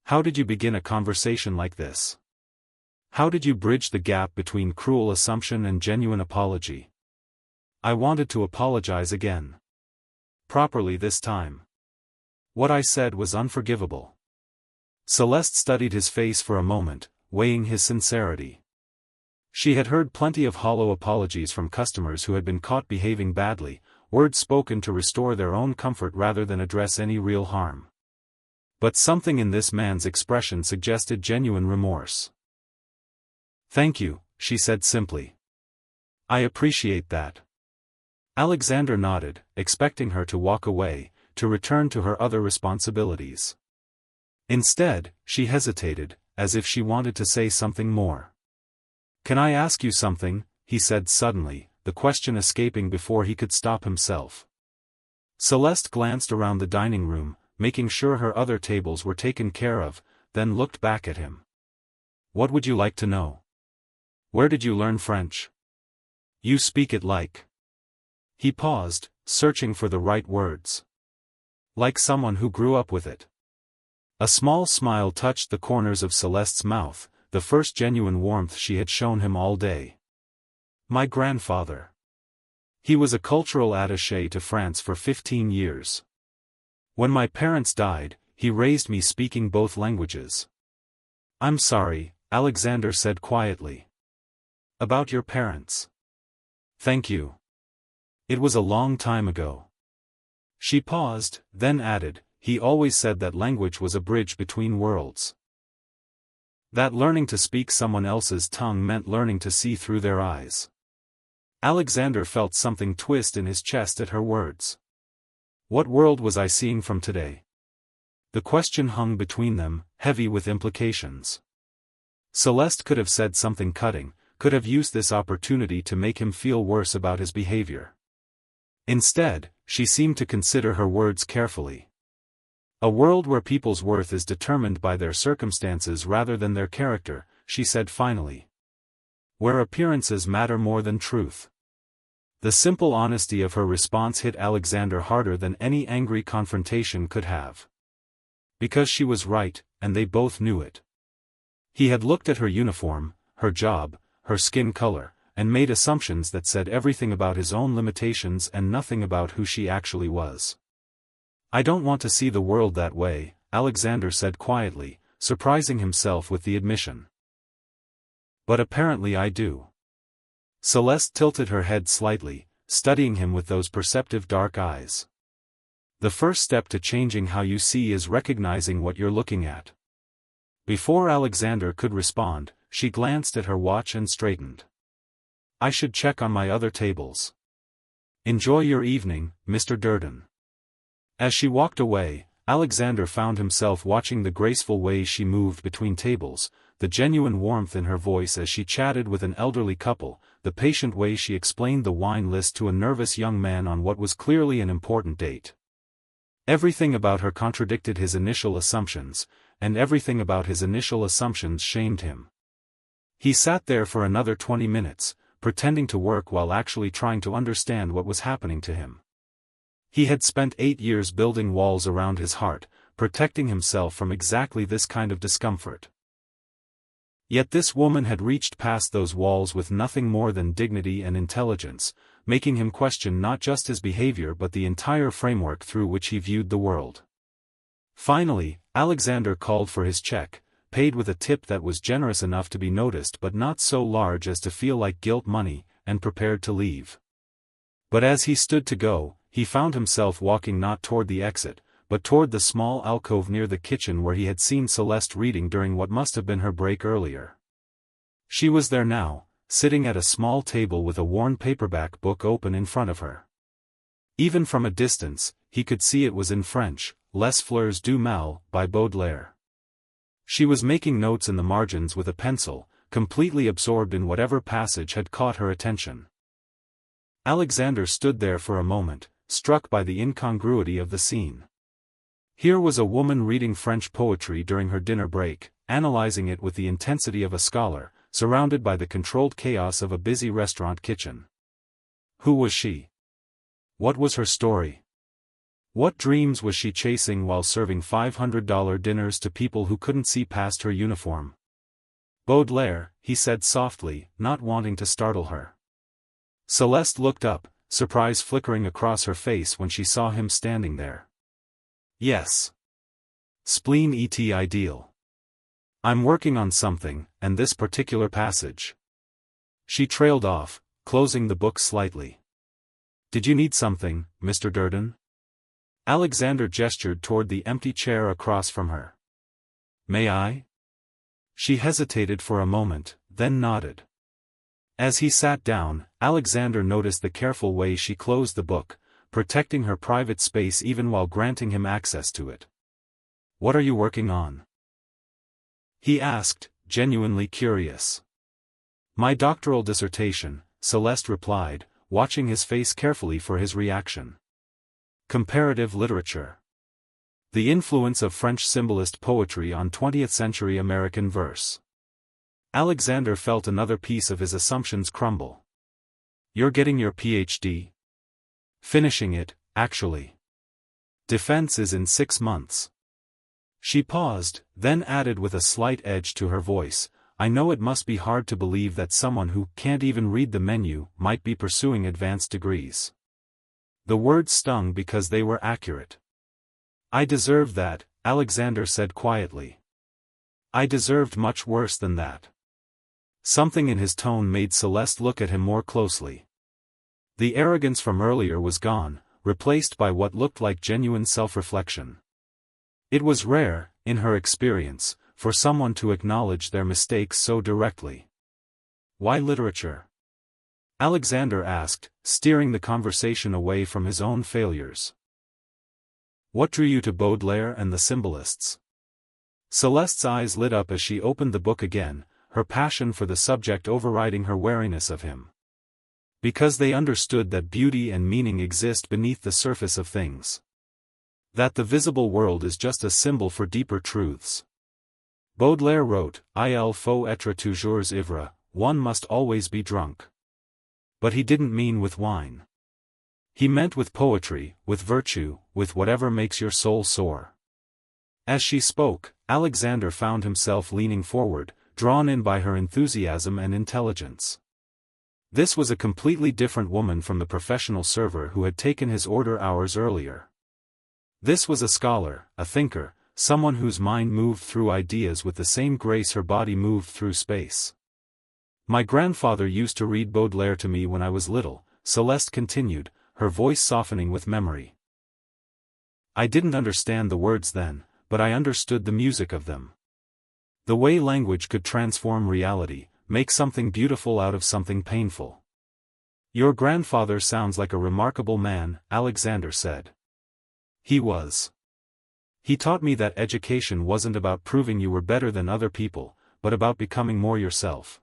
How did you begin a conversation like this? How did you bridge the gap between cruel assumption and genuine apology? I wanted to apologize again. Properly this time. What I said was unforgivable. Celeste studied his face for a moment, weighing his sincerity. She had heard plenty of hollow apologies from customers who had been caught behaving badly, words spoken to restore their own comfort rather than address any real harm. But something in this man's expression suggested genuine remorse. "Thank you," she said simply. "I appreciate that." Alexander nodded, expecting her to walk away, to return to her other responsibilities. Instead, she hesitated, as if she wanted to say something more. "Can I ask you something?" he said suddenly, the question escaping before he could stop himself. Celeste glanced around the dining room, making sure her other tables were taken care of, then looked back at him. "What would you like to know? Where did you learn French? You speak it like..." He paused, searching for the right words. "Like someone who grew up with it." A small smile touched the corners of Celeste's mouth, the first genuine warmth she had shown him all day. "My grandfather. He was a cultural attaché to France for 15 years. When my parents died, he raised me speaking both languages." "I'm sorry," Alexander said quietly. "About your parents." "Thank you. It was a long time ago." She paused, then added, "He always said that language was a bridge between worlds. That learning to speak someone else's tongue meant learning to see through their eyes." Alexander felt something twist in his chest at her words. What world was I seeing from today? The question hung between them, heavy with implications. Celeste could have said something cutting, could have used this opportunity to make him feel worse about his behavior. Instead, she seemed to consider her words carefully. "A world where people's worth is determined by their circumstances rather than their character," she said finally. "Where appearances matter more than truth." The simple honesty of her response hit Alexander harder than any angry confrontation could have. Because she was right, and they both knew it. He had looked at her uniform, her job, her skin color, and made assumptions that said everything about his own limitations and nothing about who she actually was. "I don't want to see the world that way," Alexander said quietly, surprising himself with the admission. "But apparently I do." Celeste tilted her head slightly, studying him with those perceptive dark eyes. "The first step to changing how you see is recognizing what you're looking at." Before Alexander could respond, she glanced at her watch and straightened. "I should check on my other tables. Enjoy your evening, Mr. Durden." As she walked away, Alexander found himself watching the graceful way she moved between tables, the genuine warmth in her voice as she chatted with an elderly couple, the patient way she explained the wine list to a nervous young man on what was clearly an important date. Everything about her contradicted his initial assumptions, and everything about his initial assumptions shamed him. He sat there for another 20 minutes, pretending to work while actually trying to understand what was happening to him. He had spent 8 years building walls around his heart, protecting himself from exactly this kind of discomfort. Yet this woman had reached past those walls with nothing more than dignity and intelligence, making him question not just his behavior but the entire framework through which he viewed the world. Finally, Alexander called for his check, paid with a tip that was generous enough to be noticed but not so large as to feel like guilt money, and prepared to leave. But as he stood to go, he found himself walking not toward the exit, but toward the small alcove near the kitchen where he had seen Celeste reading during what must have been her break earlier. She was there now, sitting at a small table with a worn paperback book open in front of her. Even from a distance, he could see it was in French, Les Fleurs du Mal, by Baudelaire. She was making notes in the margins with a pencil, completely absorbed in whatever passage had caught her attention. Alexander stood there for a moment, struck by the incongruity of the scene. Here was a woman reading French poetry during her dinner break, analyzing it with the intensity of a scholar, surrounded by the controlled chaos of a busy restaurant kitchen. Who was she? What was her story? What dreams was she chasing while serving $500 dinners to people who couldn't see past her uniform? Baudelaire, he said softly, not wanting to startle her. Celeste looked up, surprise flickering across her face when she saw him standing there. Yes. Spleen et ideal. I'm working on something, and this particular passage. She trailed off, closing the book slightly. Did you need something, Mr. Durden? Alexander gestured toward the empty chair across from her. May I? She hesitated for a moment, then nodded. As he sat down, Alexander noticed the careful way she closed the book, protecting her private space even while granting him access to it. What are you working on? He asked, genuinely curious. My doctoral dissertation, Celeste replied, watching his face carefully for his reaction. Comparative literature. The influence of French symbolist poetry on 20th-century American verse. Alexander felt another piece of his assumptions crumble. You're getting your PhD? Finishing it, actually. Defense is in 6 months. She paused, then added with a slight edge to her voice, I know it must be hard to believe that someone who can't even read the menu might be pursuing advanced degrees. The words stung because they were accurate. I deserved that, Alexander said quietly. I deserved much worse than that. Something in his tone made Celeste look at him more closely. The arrogance from earlier was gone, replaced by what looked like genuine self-reflection. It was rare, in her experience, for someone to acknowledge their mistakes so directly. Why literature? Alexander asked, steering the conversation away from his own failures. What drew you to Baudelaire and the symbolists? Celeste's eyes lit up as she opened the book again, her passion for the subject overriding her wariness of him. Because they understood that beauty and meaning exist beneath the surface of things. That the visible world is just a symbol for deeper truths. Baudelaire wrote, Il faut être toujours ivre, one must always be drunk. But he didn't mean with wine. He meant with poetry, with virtue, with whatever makes your soul soar. As she spoke, Alexander found himself leaning forward, drawn in by her enthusiasm and intelligence. This was a completely different woman from the professional server who had taken his order hours earlier. This was a scholar, a thinker, someone whose mind moved through ideas with the same grace her body moved through space. My grandfather used to read Baudelaire to me when I was little, Celeste continued, her voice softening with memory. I didn't understand the words then, but I understood the music of them. The way language could transform reality, make something beautiful out of something painful. Your grandfather sounds like a remarkable man, Alexander said. He was. He taught me that education wasn't about proving you were better than other people, but about becoming more yourself.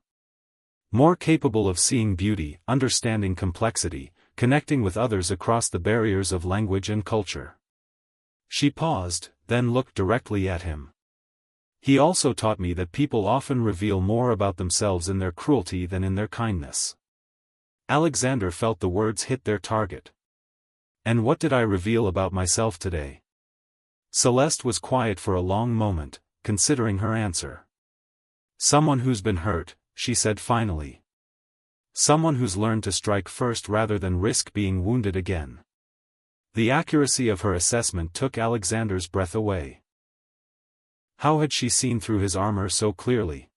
More capable of seeing beauty, understanding complexity, connecting with others across the barriers of language and culture. She paused, then looked directly at him. He also taught me that people often reveal more about themselves in their cruelty than in their kindness. Alexander felt the words hit their target. And what did I reveal about myself today? Celeste was quiet for a long moment, considering her answer. Someone who's been hurt, she said finally. Someone who's learned to strike first rather than risk being wounded again. The accuracy of her assessment took Alexander's breath away. How had she seen through his armor so clearly?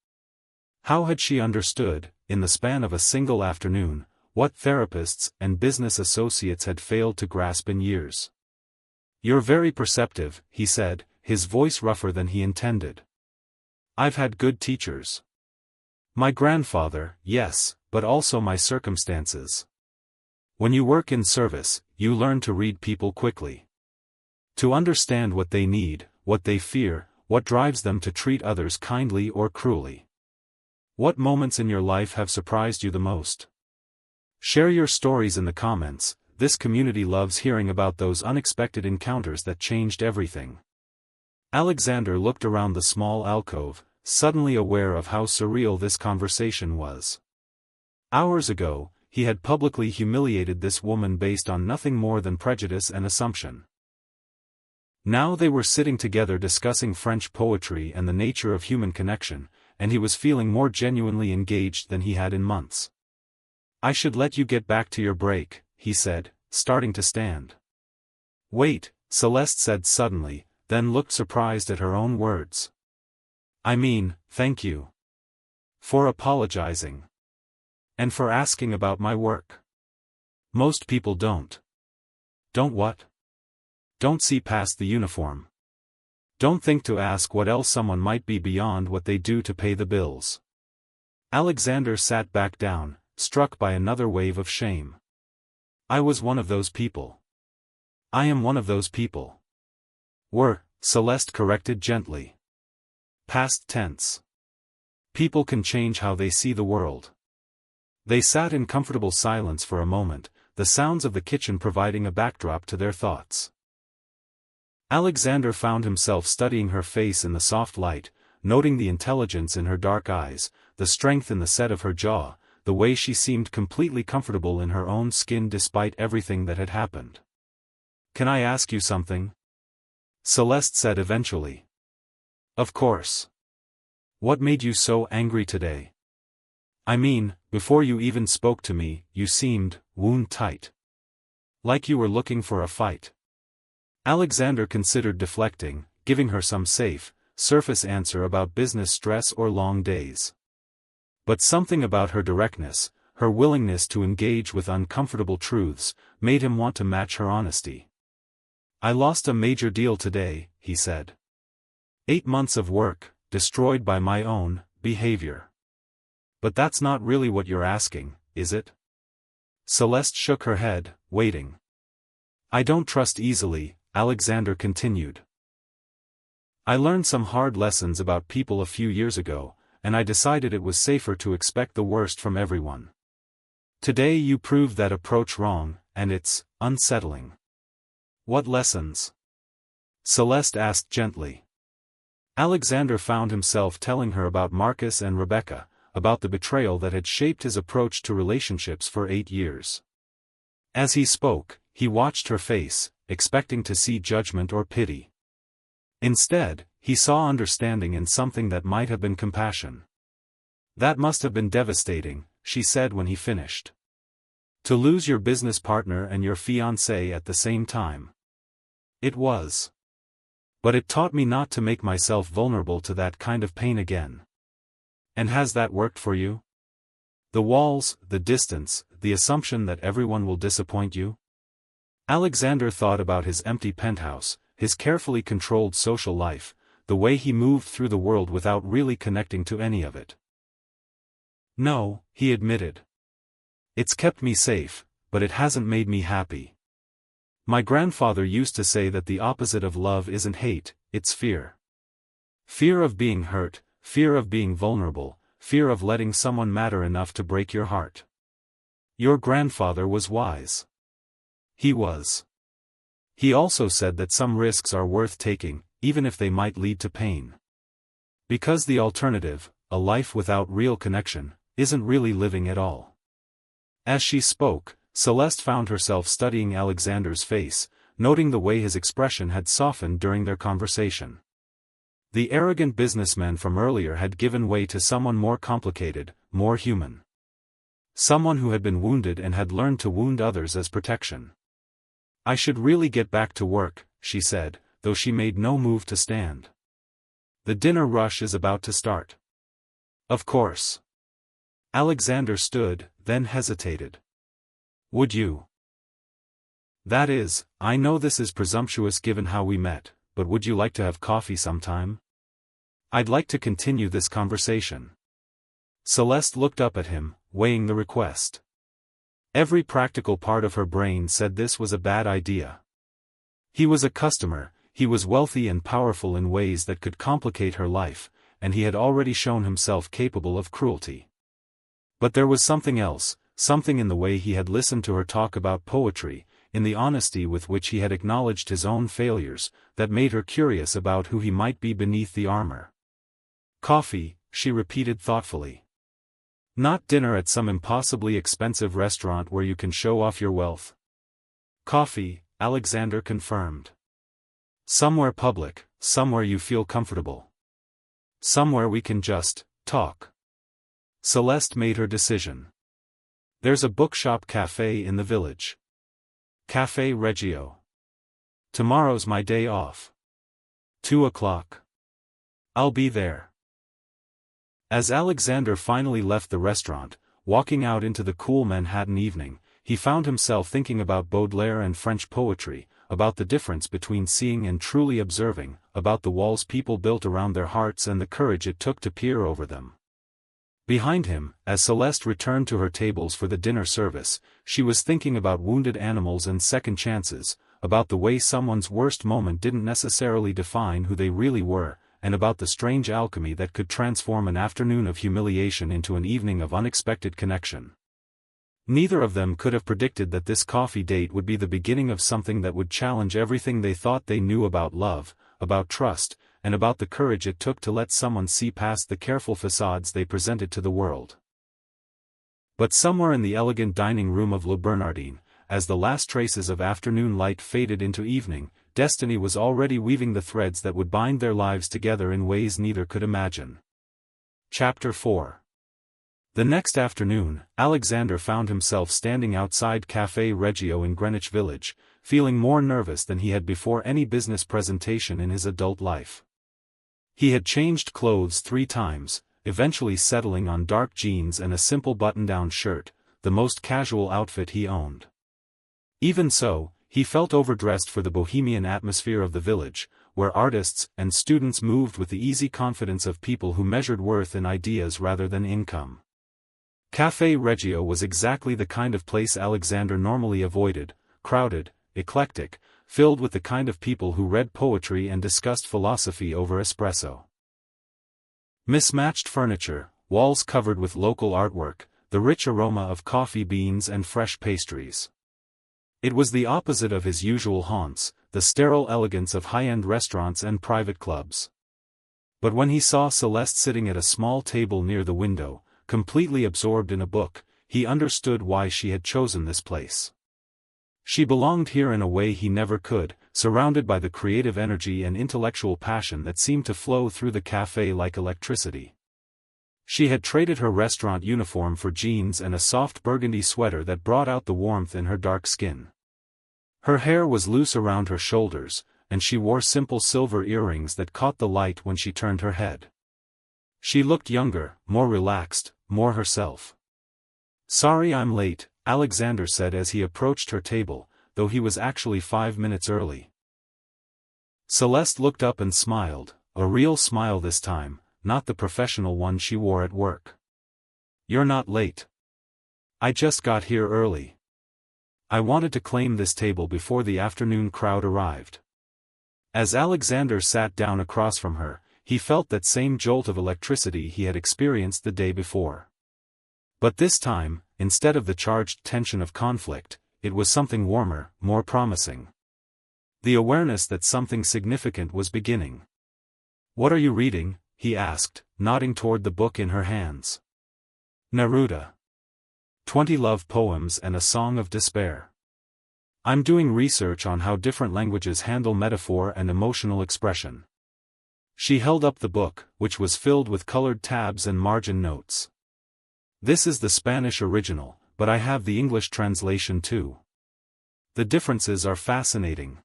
How had she understood, in the span of a single afternoon, what therapists and business associates had failed to grasp in years? You're very perceptive, he said, his voice rougher than he intended. I've had good teachers. My grandfather, yes, but also my circumstances. When you work in service, you learn to read people quickly. To understand what they need, what they fear, what drives them to treat others kindly or cruelly. What moments in your life have surprised you the most? Share your stories in the comments. This community loves hearing about those unexpected encounters that changed everything. Alexander looked around the small alcove, suddenly aware of how surreal this conversation was. Hours ago, he had publicly humiliated this woman based on nothing more than prejudice and assumption. Now they were sitting together discussing French poetry and the nature of human connection, and he was feeling more genuinely engaged than he had in months. "I should let you get back to your break," he said, starting to stand. "Wait," Celeste said suddenly, then looked surprised at her own words. "I mean, thank you. For apologizing. And for asking about my work. Most people don't." "Don't what?" "Don't see past the uniform. Don't think to ask what else someone might be beyond what they do to pay the bills." Alexander sat back down, struck by another wave of shame. "I was one of those people. I am one of those people." Celeste corrected gently. Past tense. People can change how they see the world. They sat in comfortable silence for a moment, the sounds of the kitchen providing a backdrop to their thoughts. Alexander found himself studying her face in the soft light, noting the intelligence in her dark eyes, the strength in the set of her jaw, the way she seemed completely comfortable in her own skin despite everything that had happened. "Can I ask you something?" Celeste said eventually. "Of course. What made you so angry today? I mean, before you even spoke to me, you seemed wound-tight. Like you were looking for a fight." Alexander considered deflecting, giving her some safe, surface answer about business stress or long days. But something about her directness, her willingness to engage with uncomfortable truths, made him want to match her honesty. "I lost a major deal today," he said. 8 months of work, destroyed by my own behavior. But that's not really what you're asking, is it? Celeste shook her head, waiting. "I don't trust easily," Alexander continued. "I learned some hard lessons about people a few years ago, and I decided it was safer to expect the worst from everyone. Today you proved that approach wrong, and it's unsettling." "What lessons?" Celeste asked gently. Alexander found himself telling her about Marcus and Rebecca, about the betrayal that had shaped his approach to relationships for 8 years. As he spoke, he watched her face, expecting to see judgment or pity. Instead, he saw understanding in something that might have been compassion. "That must have been devastating," she said when he finished. "To lose your business partner and your fiancé at the same time." "It was. But it taught me not to make myself vulnerable to that kind of pain again." "And has that worked for you? The walls, the distance, the assumption that everyone will disappoint you?" Alexander thought about his empty penthouse, his carefully controlled social life, the way he moved through the world without really connecting to any of it. "No," he admitted. "It's kept me safe, but it hasn't made me happy. My grandfather used to say that the opposite of love isn't hate, it's fear. Fear of being hurt, fear of being vulnerable, fear of letting someone matter enough to break your heart. Your grandfather was wise. He was. He also said that some risks are worth taking, even if they might lead to pain. Because the alternative, a life without real connection, isn't really living at all." As she spoke, Celeste found herself studying Alexander's face, noting the way his expression had softened during their conversation. The arrogant businessman from earlier had given way to someone more complicated, more human. Someone who had been wounded and had learned to wound others as protection. "I should really get back to work," she said, though she made no move to stand. "The dinner rush is about to start." "Of course." Alexander stood, then hesitated. "Would you? That is, I know this is presumptuous given how we met, but would you like to have coffee sometime? I'd like to continue this conversation." Celeste looked up at him, weighing the request. Every practical part of her brain said this was a bad idea. He was a customer, he was wealthy and powerful in ways that could complicate her life, and he had already shown himself capable of cruelty. But there was something else, something in the way he had listened to her talk about poetry, in the honesty with which he had acknowledged his own failures, that made her curious about who he might be beneath the armor. Coffee, she repeated thoughtfully. Not dinner at some impossibly expensive restaurant where you can show off your wealth. Coffee, Alexander confirmed. Somewhere public, somewhere you feel comfortable. Somewhere we can just talk. Celeste made her decision. There's a bookshop cafe in the village. Cafe Reggio. Tomorrow's my day off. 2 o'clock. I'll be there. As Alexander finally left the restaurant, walking out into the cool Manhattan evening, he found himself thinking about Baudelaire and French poetry, about the difference between seeing and truly observing, about the walls people built around their hearts and the courage it took to peer over them. Behind him, as Celeste returned to her tables for the dinner service, she was thinking about wounded animals and second chances, about the way someone's worst moment didn't necessarily define who they really were, and about the strange alchemy that could transform an afternoon of humiliation into an evening of unexpected connection. Neither of them could have predicted that this coffee date would be the beginning of something that would challenge everything they thought they knew about love, about trust, and about the courage it took to let someone see past the careful facades they presented to the world. But somewhere in the elegant dining room of Le Bernardin, as the last traces of afternoon light faded into evening, destiny was already weaving the threads that would bind their lives together in ways neither could imagine. Chapter 4. The next afternoon, Alexander found himself standing outside Cafe Reggio in Greenwich Village, feeling more nervous than he had before any business presentation in his adult life. He had changed clothes 3 times, eventually settling on dark jeans and a simple button-down shirt, the most casual outfit he owned. Even so, he felt overdressed for the bohemian atmosphere of the village, where artists and students moved with the easy confidence of people who measured worth in ideas rather than income. Cafe Reggio was exactly the kind of place Alexander normally avoided, crowded, eclectic, filled with the kind of people who read poetry and discussed philosophy over espresso. Mismatched furniture, walls covered with local artwork, the rich aroma of coffee beans and fresh pastries. It was the opposite of his usual haunts, the sterile elegance of high-end restaurants and private clubs. But when he saw Celeste sitting at a small table near the window, completely absorbed in a book, he understood why she had chosen this place. She belonged here in a way he never could, surrounded by the creative energy and intellectual passion that seemed to flow through the cafe like electricity. She had traded her restaurant uniform for jeans and a soft burgundy sweater that brought out the warmth in her dark skin. Her hair was loose around her shoulders, and she wore simple silver earrings that caught the light when she turned her head. She looked younger, more relaxed, more herself. "Sorry I'm late," Alexander said as he approached her table, though he was actually 5 minutes early. Celeste looked up and smiled, a real smile this time, not the professional one she wore at work. "You're not late. I just got here early. I wanted to claim this table before the afternoon crowd arrived." As Alexander sat down across from her, he felt that same jolt of electricity he had experienced the day before. But this time, instead of the charged tension of conflict, it was something warmer, more promising. The awareness that something significant was beginning. "What are you reading?" he asked, nodding toward the book in her hands. "Neruda. 20 love poems and a song of despair. I'm doing research on how different languages handle metaphor and emotional expression." She held up the book, which was filled with colored tabs and margin notes. "This is the Spanish original, but I have the English translation too. The differences are fascinating."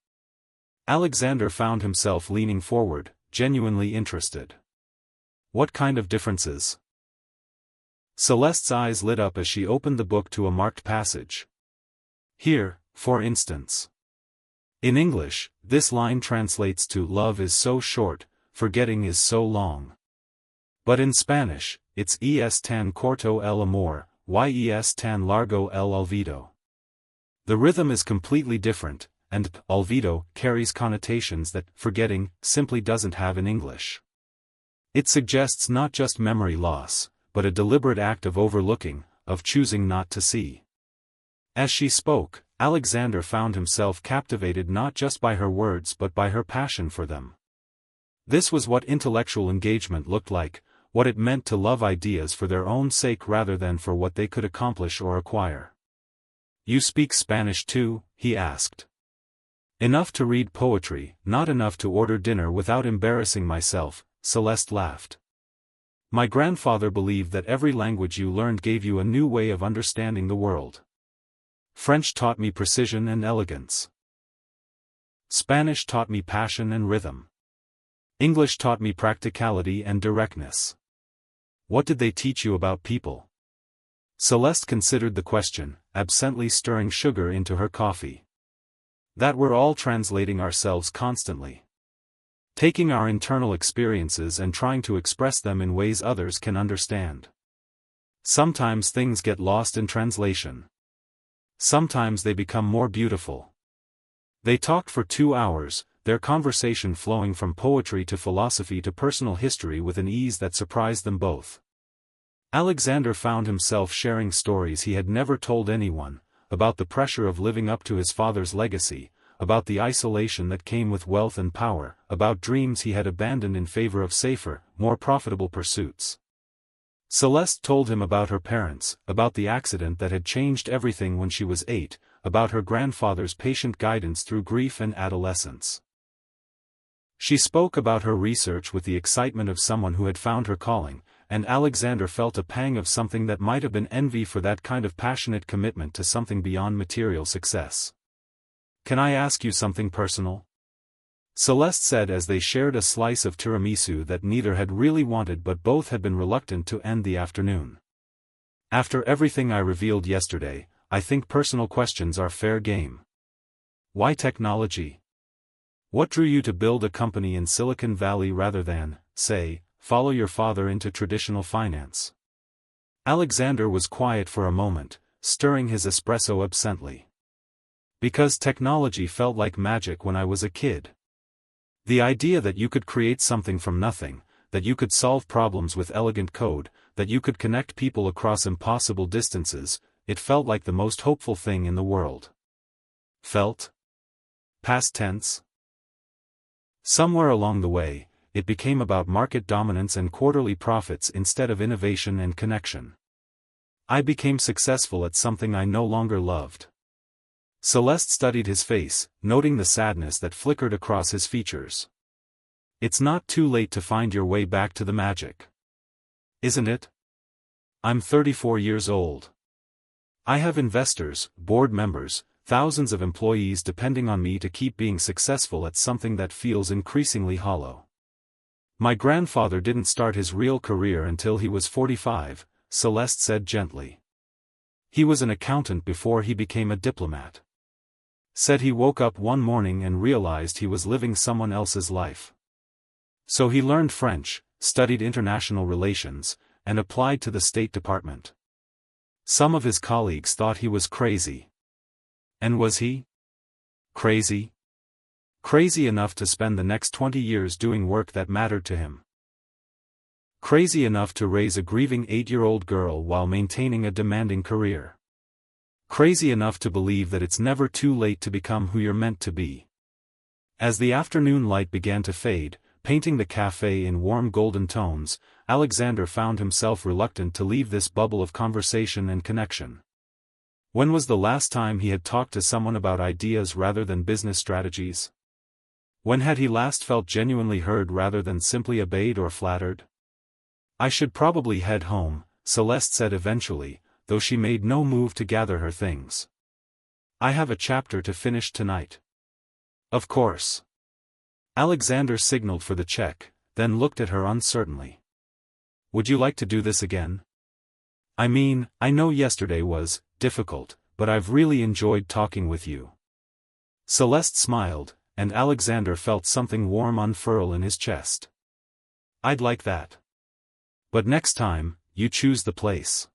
Alexander found himself leaning forward, genuinely interested. "What kind of differences?" Celeste's eyes lit up as she opened the book to a marked passage. "Here, for instance. In English, this line translates to 'Love is so short, forgetting is so long.' But in Spanish, it's es tan corto el amor, es tan largo el olvido. The rhythm is completely different, and olvido carries connotations that forgetting simply doesn't have in English. It suggests not just memory loss, but a deliberate act of overlooking, of choosing not to see. As she spoke, Alexander found himself captivated not just by her words but by her passion for them. This was what intellectual engagement looked like, what it meant to love ideas for their own sake rather than for what they could accomplish or acquire. "You speak Spanish too?" he asked. "Enough to read poetry, not enough to order dinner without embarrassing myself," Celeste laughed. "My grandfather believed that every language you learned gave you a new way of understanding the world. French taught me precision and elegance. Spanish taught me passion and rhythm. English taught me practicality and directness. What did they teach you about people?" Celeste considered the question, absently stirring sugar into her coffee. "That we're all translating ourselves constantly. Taking our internal experiences and trying to express them in ways others can understand. Sometimes things get lost in translation. Sometimes they become more beautiful." They talked for 2 hours, their conversation flowing from poetry to philosophy to personal history with an ease that surprised them both. Alexander found himself sharing stories he had never told anyone, about the pressure of living up to his father's legacy, about the isolation that came with wealth and power, about dreams he had abandoned in favor of safer, more profitable pursuits. Celeste told him about her parents, about the accident that had changed everything when she was 8, about her grandfather's patient guidance through grief and adolescence. She spoke about her research with the excitement of someone who had found her calling, and Alexander felt a pang of something that might have been envy for that kind of passionate commitment to something beyond material success. "Can I ask you something personal?" Celeste said as they shared a slice of tiramisu that neither had really wanted but both had been reluctant to end the afternoon. "After everything I revealed yesterday, I think personal questions are fair game. Why technology? What drew you to build a company in Silicon Valley rather than, say, follow your father into traditional finance?" Alexander was quiet for a moment, stirring his espresso absently. "Because technology felt like magic when I was a kid. The idea that you could create something from nothing, that you could solve problems with elegant code, that you could connect people across impossible distances, it felt like the most hopeful thing in the world." Felt? Past tense? Somewhere along the way, it became about market dominance and quarterly profits instead of innovation and connection. "I became successful at something I no longer loved." Celeste studied his face, noting the sadness that flickered across his features. "It's not too late to find your way back to the magic. Isn't it? I'm 34 years old. I have investors, board members, thousands of employees depending on me to keep being successful at something that feels increasingly hollow. My grandfather didn't start his real career until he was 45, Celeste said gently. He was an accountant before he became a diplomat. Said he woke up one morning and realized he was living someone else's life. So he learned French, studied international relations, and applied to the State Department. Some of his colleagues thought he was crazy. And was he? Crazy? Crazy enough to spend the next 20 years doing work that mattered to him. Crazy enough to raise a grieving 8-year-old girl while maintaining a demanding career. Crazy enough to believe that it's never too late to become who you're meant to be. As the afternoon light began to fade, painting the cafe in warm golden tones, Alexander found himself reluctant to leave this bubble of conversation and connection. When was the last time he had talked to someone about ideas rather than business strategies? When had he last felt genuinely heard rather than simply obeyed or flattered? I should probably head home, Celeste said eventually, though she made no move to gather her things. I have a chapter to finish tonight. Of course. Alexander signaled for the check, then looked at her uncertainly. Would you like to do this again? I mean, I know yesterday was difficult, but I've really enjoyed talking with you. Celeste smiled, and Alexander felt something warm unfurl in his chest. I'd like that. But next time, you choose the place.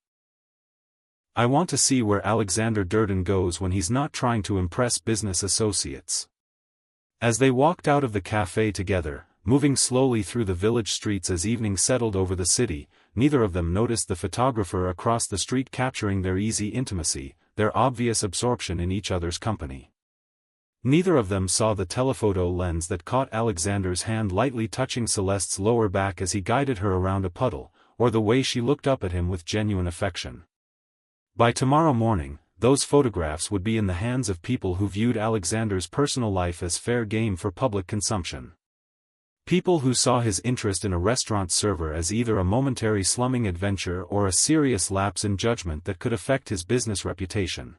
I want to see where Alexander Durden goes when he's not trying to impress business associates. As they walked out of the cafe together, moving slowly through the village streets as evening settled over the city. Neither of them noticed the photographer across the street capturing their easy intimacy, their obvious absorption in each other's company. Neither of them saw the telephoto lens that caught Alexander's hand lightly touching Celeste's lower back as he guided her around a puddle, or the way she looked up at him with genuine affection. By tomorrow morning, those photographs would be in the hands of people who viewed Alexander's personal life as fair game for public consumption. People who saw his interest in a restaurant server as either a momentary slumming adventure or a serious lapse in judgment that could affect his business reputation.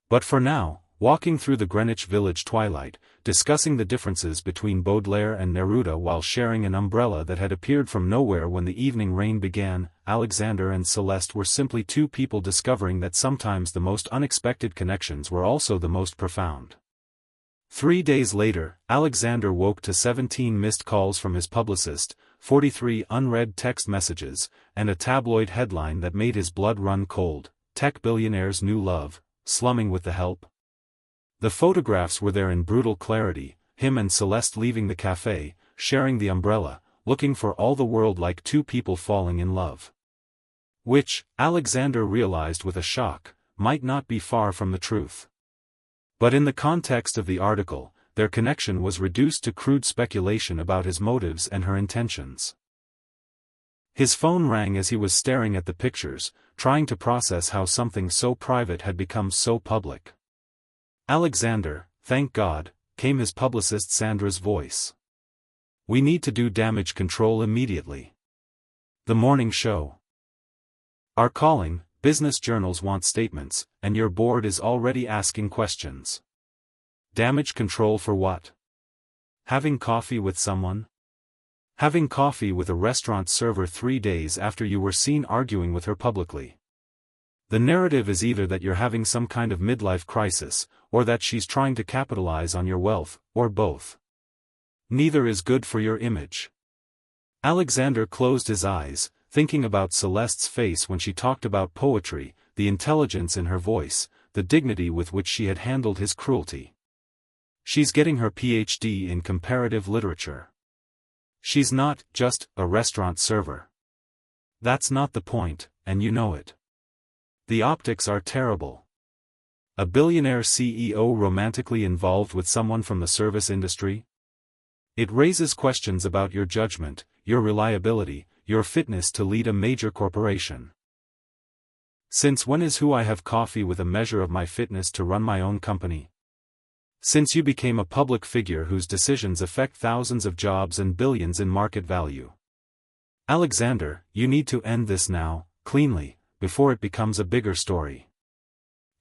But for now, walking through the Greenwich Village twilight, discussing the differences between Baudelaire and Neruda while sharing an umbrella that had appeared from nowhere when the evening rain began, Alexander and Celeste were simply two people discovering that sometimes the most unexpected connections were also the most profound. 3 days later, Alexander woke to 17 missed calls from his publicist, 43 unread text messages, and a tabloid headline that made his blood run cold: "Tech billionaire's new love, slumming with the help." The photographs were there in brutal clarity, him and Celeste leaving the cafe, sharing the umbrella, looking for all the world like two people falling in love. Which, Alexander realized with a shock, might not be far from the truth. But in the context of the article, their connection was reduced to crude speculation about his motives and her intentions. His phone rang as he was staring at the pictures, trying to process how something so private had become so public. "Alexander, thank God," came his publicist Sandra's voice. "We need to do damage control immediately. The morning show are calling, business journals want statements, and your board is already asking questions." Damage control for what? Having coffee with someone? Having coffee with a restaurant server 3 days after you were seen arguing with her publicly. The narrative is either that you're having some kind of midlife crisis, or that she's trying to capitalize on your wealth, or both. Neither is good for your image. Alexander closed his eyes, thinking about Celeste's face when she talked about poetry, the intelligence in her voice, the dignity with which she had handled his cruelty. She's getting her PhD in comparative literature. She's not just a restaurant server. That's not the point, and you know it. The optics are terrible. A billionaire CEO romantically involved with someone from the service industry? It raises questions about your judgment, your reliability, your fitness to lead a major corporation. Since when is who I have coffee with a measure of my fitness to run my own company? Since you became a public figure whose decisions affect thousands of jobs and billions in market value. Alexander, you need to end this now, cleanly, before it becomes a bigger story.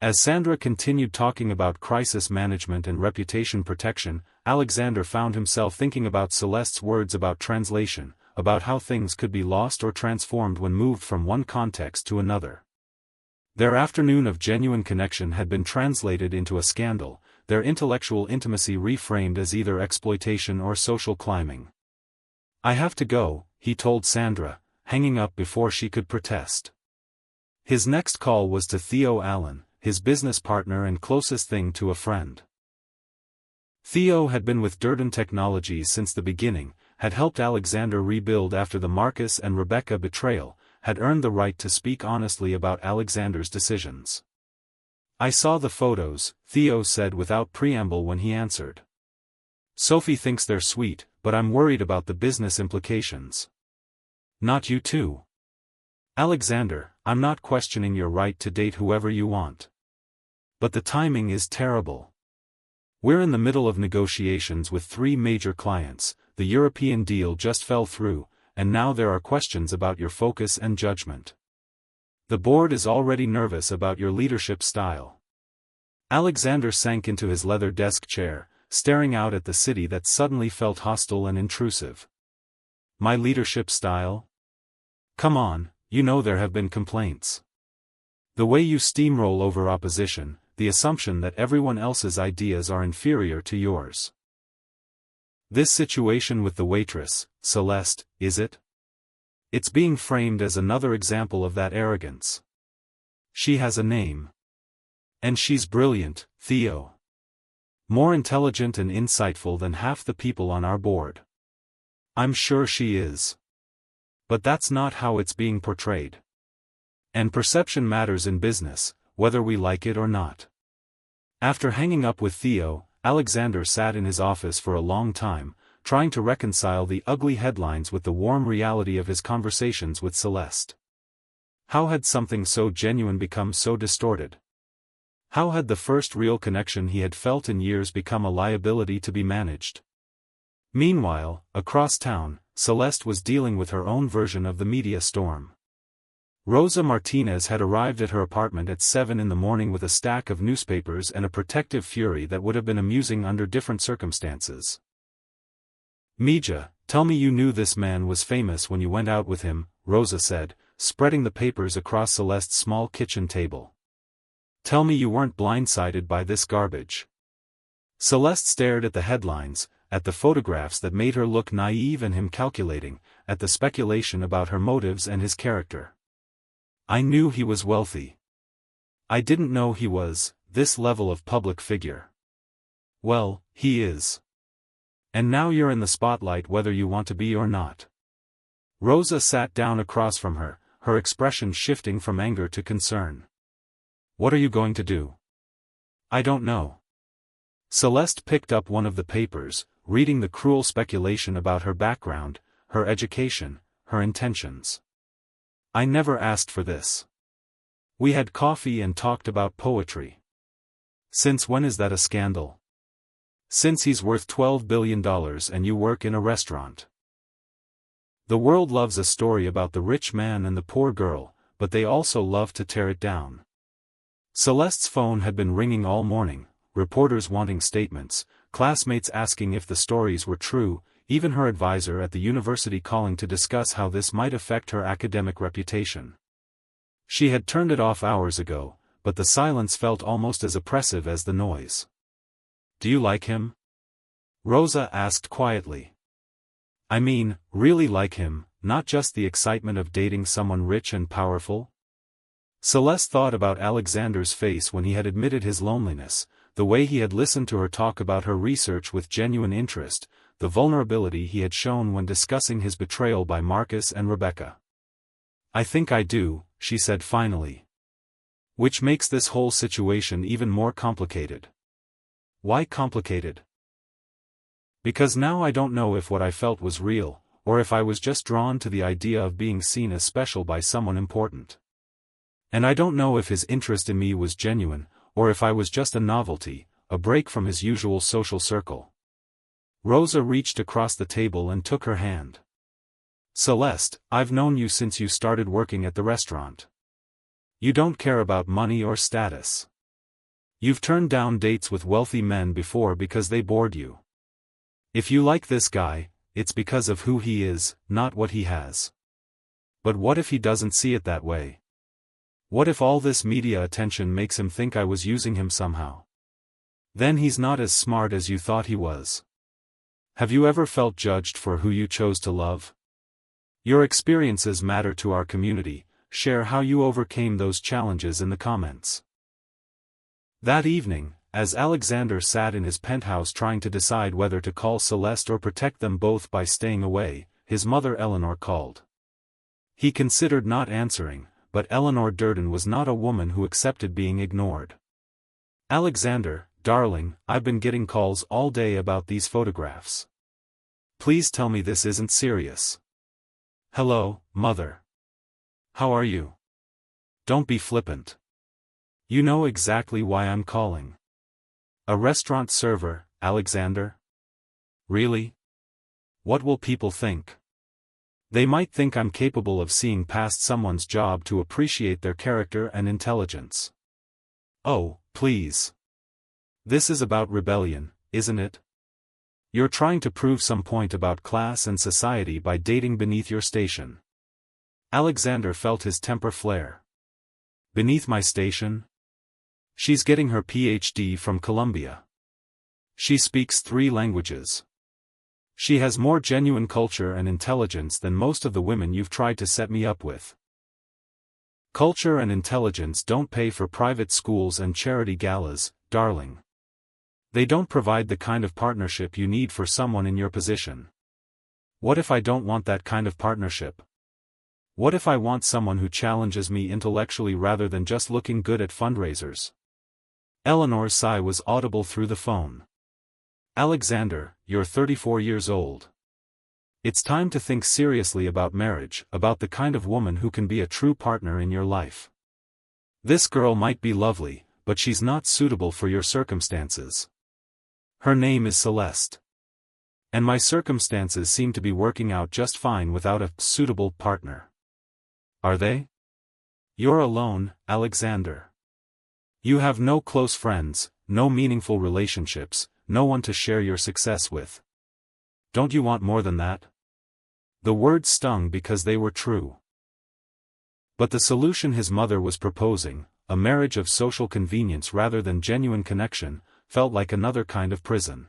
As Sandra continued talking about crisis management and reputation protection, Alexander found himself thinking about Celeste's words about translation, about how things could be lost or transformed when moved from one context to another. Their afternoon of genuine connection had been translated into a scandal, their intellectual intimacy reframed as either exploitation or social climbing. "I have to go," he told Sandra, hanging up before she could protest. His next call was to Theo Allen, his business partner and closest thing to a friend. Theo had been with Durden Technologies since the beginning, had helped Alexander rebuild after the Marcus and Rebecca betrayal, had earned the right to speak honestly about Alexander's decisions. "I saw the photos," Theo said without preamble when he answered. "Sophie thinks they're sweet, but I'm worried about the business implications." "Not you too. Alexander, I'm not questioning your right to date whoever you want. But the timing is terrible. We're in the middle of negotiations with 3 major clients, the European deal just fell through, and now there are questions about your focus and judgment. The board is already nervous about your leadership style." Alexander sank into his leather desk chair, staring out at the city that suddenly felt hostile and intrusive. "My leadership style? Come on, you know there have been complaints. The way you steamroll over opposition, the assumption that everyone else's ideas are inferior to yours. This situation with the waitress, Celeste, is it? It's being framed as another example of that arrogance. She has a name. And she's brilliant, Theo. More intelligent and insightful than half the people on our board. I'm sure she is. But that's not how it's being portrayed. And perception matters in business, whether we like it or not. After hanging up with Theo, Alexander sat in his office for a long time, trying to reconcile the ugly headlines with the warm reality of his conversations with Celeste. How had something so genuine become so distorted? How had the first real connection he had felt in years become a liability to be managed? Meanwhile, across town, Celeste was dealing with her own version of the media storm. Rosa Martinez had arrived at her apartment at 7 in the morning with a stack of newspapers and a protective fury that would have been amusing under different circumstances. "Mija, tell me you knew this man was famous when you went out with him," Rosa said, spreading the papers across Celeste's small kitchen table. "Tell me you weren't blindsided by this garbage." Celeste stared at the headlines, at the photographs that made her look naive and him calculating, at the speculation about her motives and his character. "I knew he was wealthy. I didn't know he was this level of public figure." "Well, he is. And now you're in the spotlight whether you want to be or not." Rosa sat down across from her, her expression shifting from anger to concern. "What are you going to do?" "I don't know." Celeste picked up one of the papers, reading the cruel speculation about her background, her education, her intentions. "I never asked for this. We had coffee and talked about poetry." "Since when is that a scandal?" "Since he's worth $12 billion and you work in a restaurant." The world loves a story about the rich man and the poor girl, but they also love to tear it down. Celeste's phone had been ringing all morning, reporters wanting statements, classmates asking if the stories were true, even her advisor at the university calling to discuss how this might affect her academic reputation. She had turned it off hours ago, but the silence felt almost as oppressive as the noise. "Do you like him?" Rosa asked quietly. "I mean, really like him, not just the excitement of dating someone rich and powerful?" Celeste thought about Alexander's face when he had admitted his loneliness, the way he had listened to her talk about her research with genuine interest, the vulnerability he had shown when discussing his betrayal by Marcus and Rebecca. "I think I do," she said finally. "Which makes this whole situation even more complicated." "Why complicated?" "Because now I don't know if what I felt was real, or if I was just drawn to the idea of being seen as special by someone important. And I don't know if his interest in me was genuine, or if I was just a novelty, a break from his usual social circle." Rosa reached across the table and took her hand. "Celeste, I've known you since you started working at the restaurant. You don't care about money or status. You've turned down dates with wealthy men before because they bored you. If you like this guy, it's because of who he is, not what he has. But what if he doesn't see it that way? What if all this media attention makes him think I was using him somehow? Then he's not as smart as you thought he was. Have you ever felt judged for who you chose to love? Your experiences matter to our community. Share how you overcame those challenges in the comments." That evening, as Alexander sat in his penthouse trying to decide whether to call Celeste or protect them both by staying away, his mother Eleanor called. He considered not answering, but Eleanor Durden was not a woman who accepted being ignored. "Alexander, darling, I've been getting calls all day about these photographs. Please tell me this isn't serious." "Hello, Mother. How are you? Don't be flippant. You know exactly why I'm calling." "A restaurant server, Alexander? Really? What will people think? They might think I'm capable of seeing past someone's job to appreciate their character and intelligence." "Oh, please. This is about rebellion, isn't it? You're trying to prove some point about class and society by dating beneath your station." Alexander felt his temper flare. "Beneath my station? She's getting her PhD from Columbia. She speaks 3 languages. She has more genuine culture and intelligence than most of the women you've tried to set me up with." "Culture and intelligence don't pay for private schools and charity galas, darling. They don't provide the kind of partnership you need for someone in your position. What if I don't want that kind of partnership? What if I want someone who challenges me intellectually rather than just looking good at fundraisers? Eleanor's sigh was audible through the phone. Alexander, you're 34 years old. It's time to think seriously about marriage, about the kind of woman who can be a true partner in your life. This girl might be lovely, but she's not suitable for your circumstances. Her name is Celeste. And my circumstances seem to be working out just fine without a suitable partner. Are they? You're alone, Alexander. You have no close friends, no meaningful relationships, no one to share your success with. Don't you want more than that? The words stung because they were true. But the solution his mother was proposing, a marriage of social convenience rather than genuine connection, felt like another kind of prison.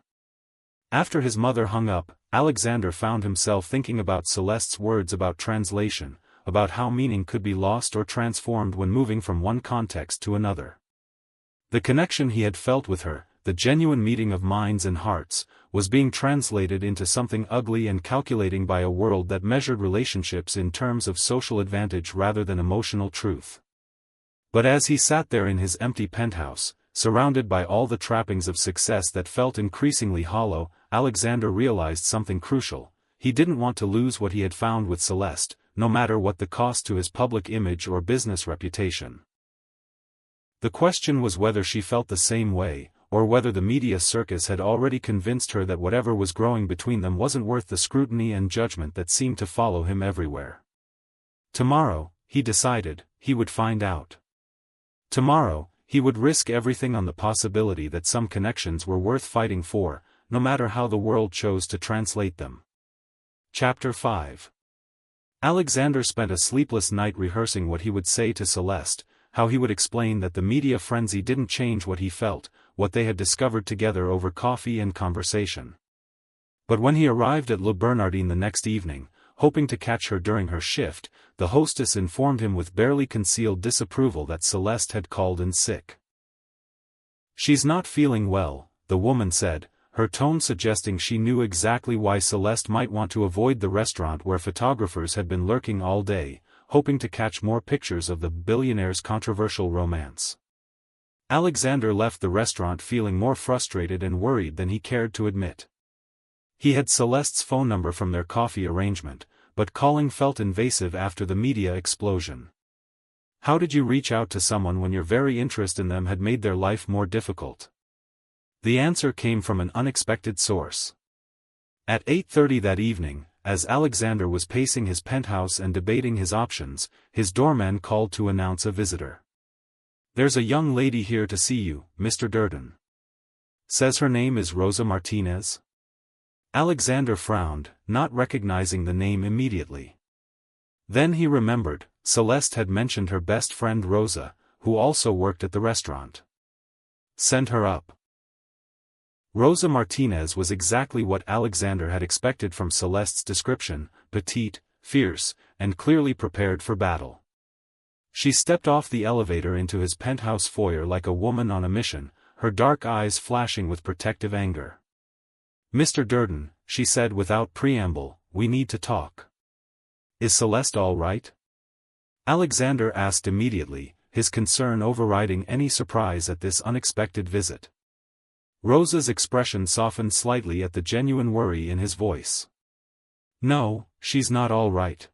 After his mother hung up, Alexander found himself thinking about Celeste's words about translation, about how meaning could be lost or transformed when moving from one context to another. The connection he had felt with her, the genuine meeting of minds and hearts, was being translated into something ugly and calculating by a world that measured relationships in terms of social advantage rather than emotional truth. But as he sat there in his empty penthouse, surrounded by all the trappings of success that felt increasingly hollow, Alexander realized something crucial. He didn't want to lose what he had found with Celeste, no matter what the cost to his public image or business reputation. The question was whether she felt the same way, or whether the media circus had already convinced her that whatever was growing between them wasn't worth the scrutiny and judgment that seemed to follow him everywhere. Tomorrow, he decided, he would find out. Tomorrow, he would risk everything on the possibility that some connections were worth fighting for, no matter how the world chose to translate them. Chapter 5. Alexander spent a sleepless night rehearsing what he would say to Celeste, how he would explain that the media frenzy didn't change what he felt, what they had discovered together over coffee and conversation. But when he arrived at Le Bernardin the next evening, hoping to catch her during her shift, the hostess informed him with barely concealed disapproval that Celeste had called in sick. "She's not feeling well," the woman said, her tone suggesting she knew exactly why Celeste might want to avoid the restaurant where photographers had been lurking all day, hoping to catch more pictures of the billionaire's controversial romance. Alexander left the restaurant feeling more frustrated and worried than he cared to admit. He had Celeste's phone number from their coffee arrangement, but calling felt invasive after the media explosion. How did you reach out to someone when your very interest in them had made their life more difficult? The answer came from an unexpected source. At 8:30 that evening, as Alexander was pacing his penthouse and debating his options, his doorman called to announce a visitor. "There's a young lady here to see you, Mr. Durden. Says her name is Rosa Martinez." Alexander frowned, not recognizing the name immediately. Then he remembered, Celeste had mentioned her best friend Rosa, who also worked at the restaurant. "Send her up." Rosa Martinez was exactly what Alexander had expected from Celeste's description, petite, fierce, and clearly prepared for battle. She stepped off the elevator into his penthouse foyer like a woman on a mission, her dark eyes flashing with protective anger. "Mr. Durden," she said without preamble, "we need to talk." "Is Celeste all right?" Alexander asked immediately, his concern overriding any surprise at this unexpected visit. Rosa's expression softened slightly at the genuine worry in his voice. "No, she's not all right.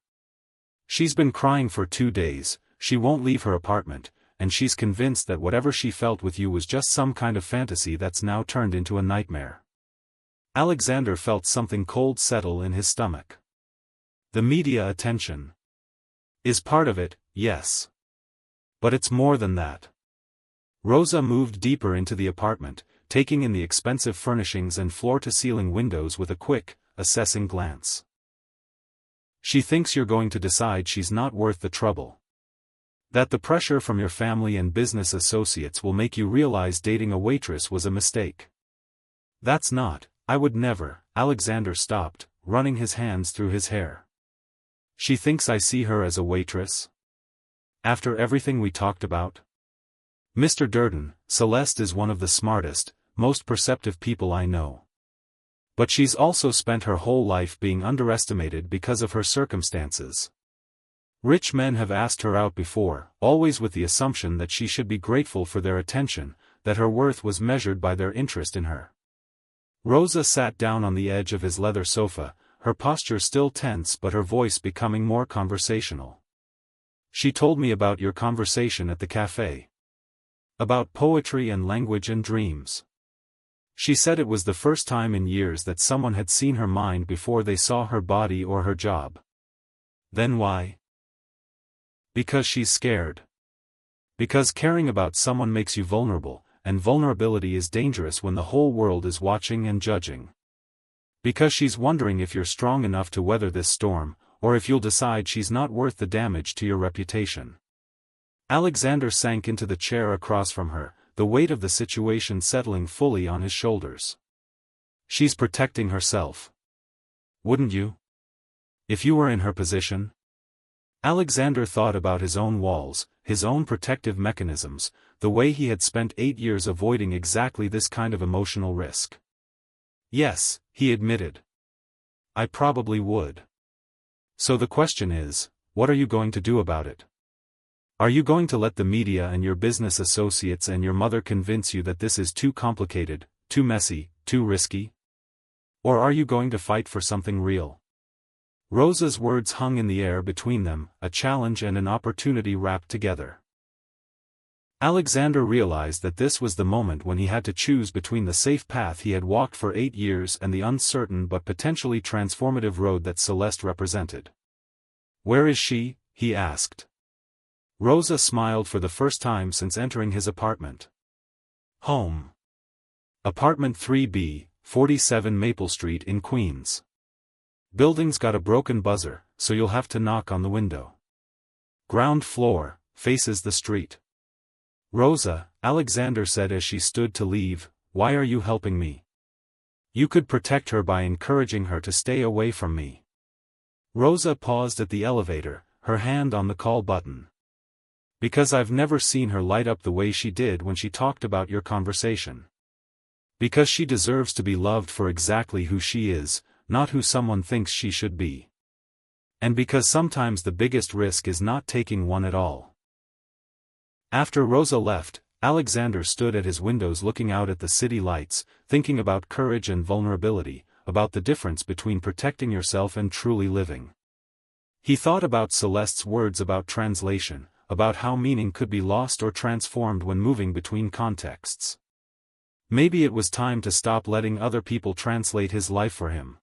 She's been crying for 2 days, she won't leave her apartment, and she's convinced that whatever she felt with you was just some kind of fantasy that's now turned into a nightmare." Alexander felt something cold settle in his stomach. The media attention is part of it, yes. But it's more than that. Rosa moved deeper into the apartment, taking in the expensive furnishings and floor-to-ceiling windows with a quick, assessing glance. "She thinks you're going to decide she's not worth the trouble. That the pressure from your family and business associates will make you realize dating a waitress was a mistake. That's not, I would never." Alexander stopped, running his hands through his hair. "She thinks I see her as a waitress? After everything we talked about? Mr. Durden, Celeste is one of the smartest, most perceptive people I know. But she's also spent her whole life being underestimated because of her circumstances. Rich men have asked her out before, always with the assumption that she should be grateful for their attention, that her worth was measured by their interest in her. Rosa sat down on the edge of his leather sofa, her posture still tense but her voice becoming more conversational. She told me about your conversation at the cafe. About poetry and language and dreams. She said it was the first time in years that someone had seen her mind before they saw her body or her job. Then why? Because she's scared. Because caring about someone makes you vulnerable, and vulnerability is dangerous when the whole world is watching and judging. Because she's wondering if you're strong enough to weather this storm, or if you'll decide she's not worth the damage to your reputation. Alexander sank into the chair across from her, the weight of the situation settling fully on his shoulders. She's protecting herself. Wouldn't you? If you were in her position? Alexander thought about his own walls, his own protective mechanisms, the way he had spent 8 years avoiding exactly this kind of emotional risk. Yes, he admitted. I probably would. So the question is, what are you going to do about it? Are you going to let the media and your business associates and your mother convince you that this is too complicated, too messy, too risky? Or are you going to fight for something real? Rosa's words hung in the air between them, a challenge and an opportunity wrapped together. Alexander realized that this was the moment when he had to choose between the safe path he had walked for 8 years and the uncertain but potentially transformative road that Celeste represented. Where is she? He asked. Rosa smiled for the first time since entering his apartment. Home. Apartment 3B, 47 Maple Street in Queens. Building's got a broken buzzer, so you'll have to knock on the window. Ground floor, faces the street. Rosa, Alexander said as she stood to leave, why are you helping me? You could protect her by encouraging her to stay away from me. Rosa paused at the elevator, her hand on the call button. Because I've never seen her light up the way she did when she talked about your conversation. Because she deserves to be loved for exactly who she is, not who someone thinks she should be. And because sometimes the biggest risk is not taking one at all. After Rosa left, Alexander stood at his windows looking out at the city lights, thinking about courage and vulnerability, about the difference between protecting yourself and truly living. He thought about Celeste's words about translation, about how meaning could be lost or transformed when moving between contexts. Maybe it was time to stop letting other people translate his life for him.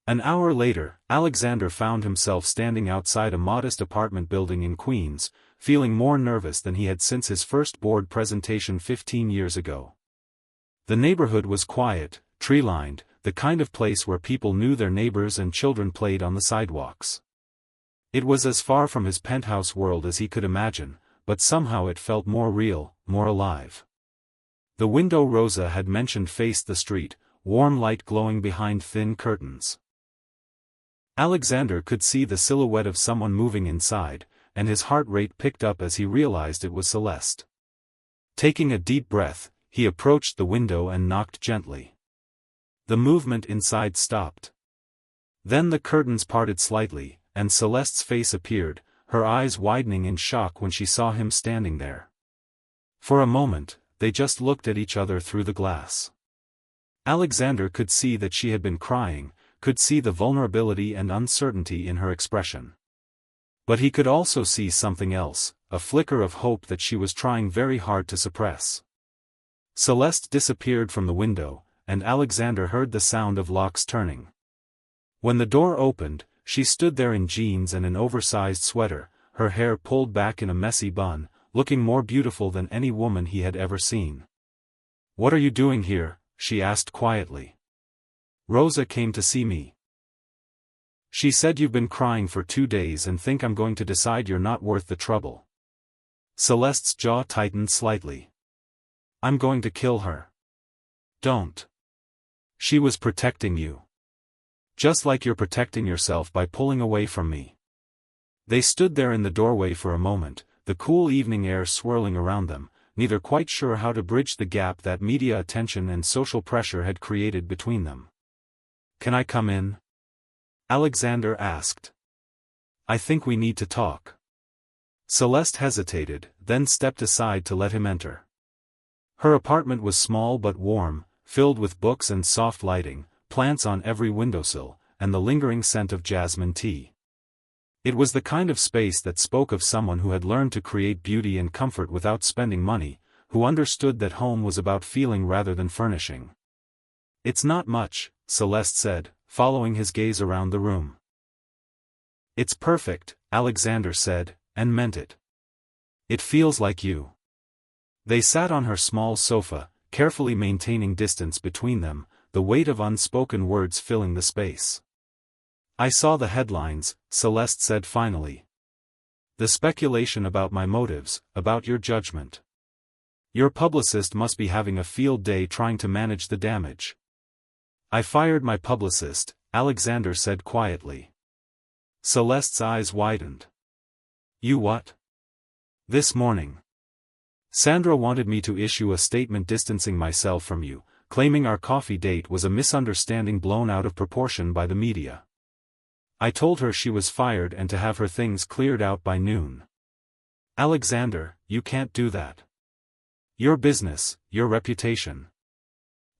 An hour later, Alexander found himself standing outside a modest apartment building in Queens, feeling more nervous than he had since his first board presentation 15 years ago. The neighborhood was quiet, tree-lined, the kind of place where people knew their neighbors and children played on the sidewalks. It was as far from his penthouse world as he could imagine, but somehow it felt more real, more alive. The window Rosa had mentioned faced the street, warm light glowing behind thin curtains. Alexander could see the silhouette of someone moving inside, and his heart rate picked up as he realized it was Celeste. Taking a deep breath, he approached the window and knocked gently. The movement inside stopped. Then the curtains parted slightly, and Celeste's face appeared, her eyes widening in shock when she saw him standing there. For a moment, they just looked at each other through the glass. Alexander could see that she had been crying, could see the vulnerability and uncertainty in her expression. But he could also see something else, a flicker of hope that she was trying very hard to suppress. Celeste disappeared from the window, and Alexander heard the sound of locks turning. When the door opened, she stood there in jeans and an oversized sweater, her hair pulled back in a messy bun, looking more beautiful than any woman he had ever seen. "What are you doing here?" she asked quietly. "Rosa came to see me. She said you've been crying for 2 days and think I'm going to decide you're not worth the trouble." Celeste's jaw tightened slightly. "I'm going to kill her." "Don't. She was protecting you. Just like you're protecting yourself by pulling away from me." They stood there in the doorway for a moment, the cool evening air swirling around them, neither quite sure how to bridge the gap that media attention and social pressure had created between them. Can I come in? Alexander asked. I think we need to talk. Celeste hesitated, then stepped aside to let him enter. Her apartment was small but warm, filled with books and soft lighting, plants on every windowsill, and the lingering scent of jasmine tea. It was the kind of space that spoke of someone who had learned to create beauty and comfort without spending money, who understood that home was about feeling rather than furnishing. It's not much, Celeste said, following his gaze around the room. It's perfect, Alexander said, and meant it. It feels like you. They sat on her small sofa, carefully maintaining distance between them, the weight of unspoken words filling the space. I saw the headlines, Celeste said finally. The speculation about my motives, about your judgment. Your publicist must be having a field day trying to manage the damage. I fired my publicist, Alexander said quietly. Celeste's eyes widened. You what? This morning. Sandra wanted me to issue a statement distancing myself from you, claiming our coffee date was a misunderstanding blown out of proportion by the media. I told her she was fired and to have her things cleared out by noon. Alexander, you can't do that. Your business, your reputation.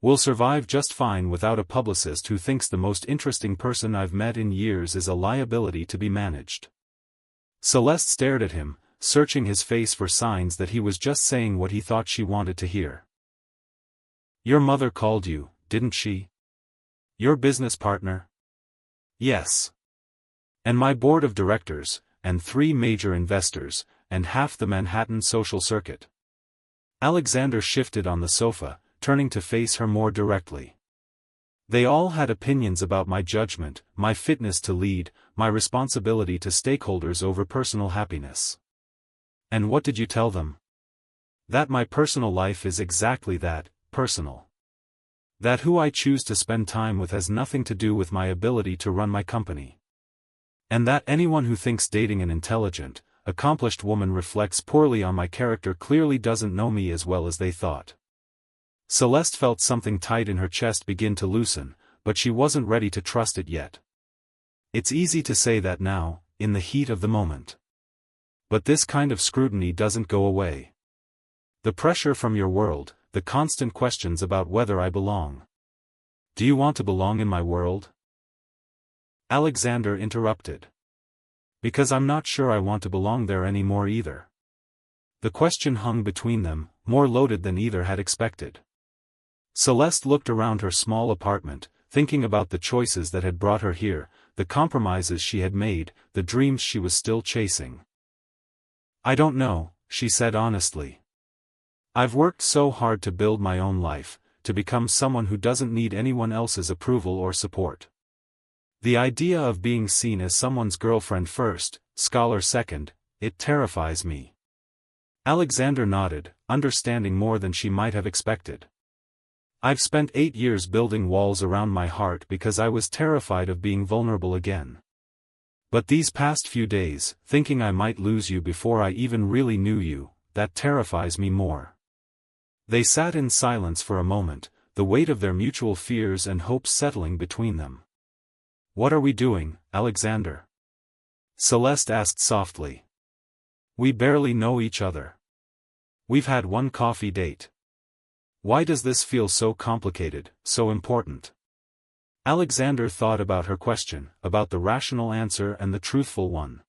Will survive just fine without a publicist who thinks the most interesting person I've met in years is a liability to be managed. Celeste stared at him, searching his face for signs that he was just saying what he thought she wanted to hear. Your mother called you, didn't she? Your business partner? Yes. And my board of directors, and 3 major investors, and half the Manhattan social circuit. Alexander shifted on the sofa, turning to face her more directly. They all had opinions about my judgment, my fitness to lead, my responsibility to stakeholders over personal happiness. And what did you tell them? That my personal life is exactly that, personal. That who I choose to spend time with has nothing to do with my ability to run my company. And that anyone who thinks dating an intelligent, accomplished woman reflects poorly on my character clearly doesn't know me as well as they thought. Celeste felt something tight in her chest begin to loosen, but she wasn't ready to trust it yet. It's easy to say that now, in the heat of the moment. But this kind of scrutiny doesn't go away. The pressure from your world, the constant questions about whether I belong. Do you want to belong in my world? Alexander interrupted. Because I'm not sure I want to belong there anymore either. The question hung between them, more loaded than either had expected. Celeste looked around her small apartment, thinking about the choices that had brought her here, the compromises she had made, the dreams she was still chasing. I don't know, she said honestly. I've worked so hard to build my own life, to become someone who doesn't need anyone else's approval or support. The idea of being seen as someone's girlfriend first, scholar second, it terrifies me. Alexander nodded, understanding more than she might have expected. I've spent 8 years building walls around my heart because I was terrified of being vulnerable again. But these past few days, thinking I might lose you before I even really knew you, that terrifies me more. They sat in silence for a moment, the weight of their mutual fears and hopes settling between them. What are we doing, Alexander? Celeste asked softly. We barely know each other. We've had one coffee date. Why does this feel so complicated, so important? Alexander thought about her question, about the rational answer and the truthful one.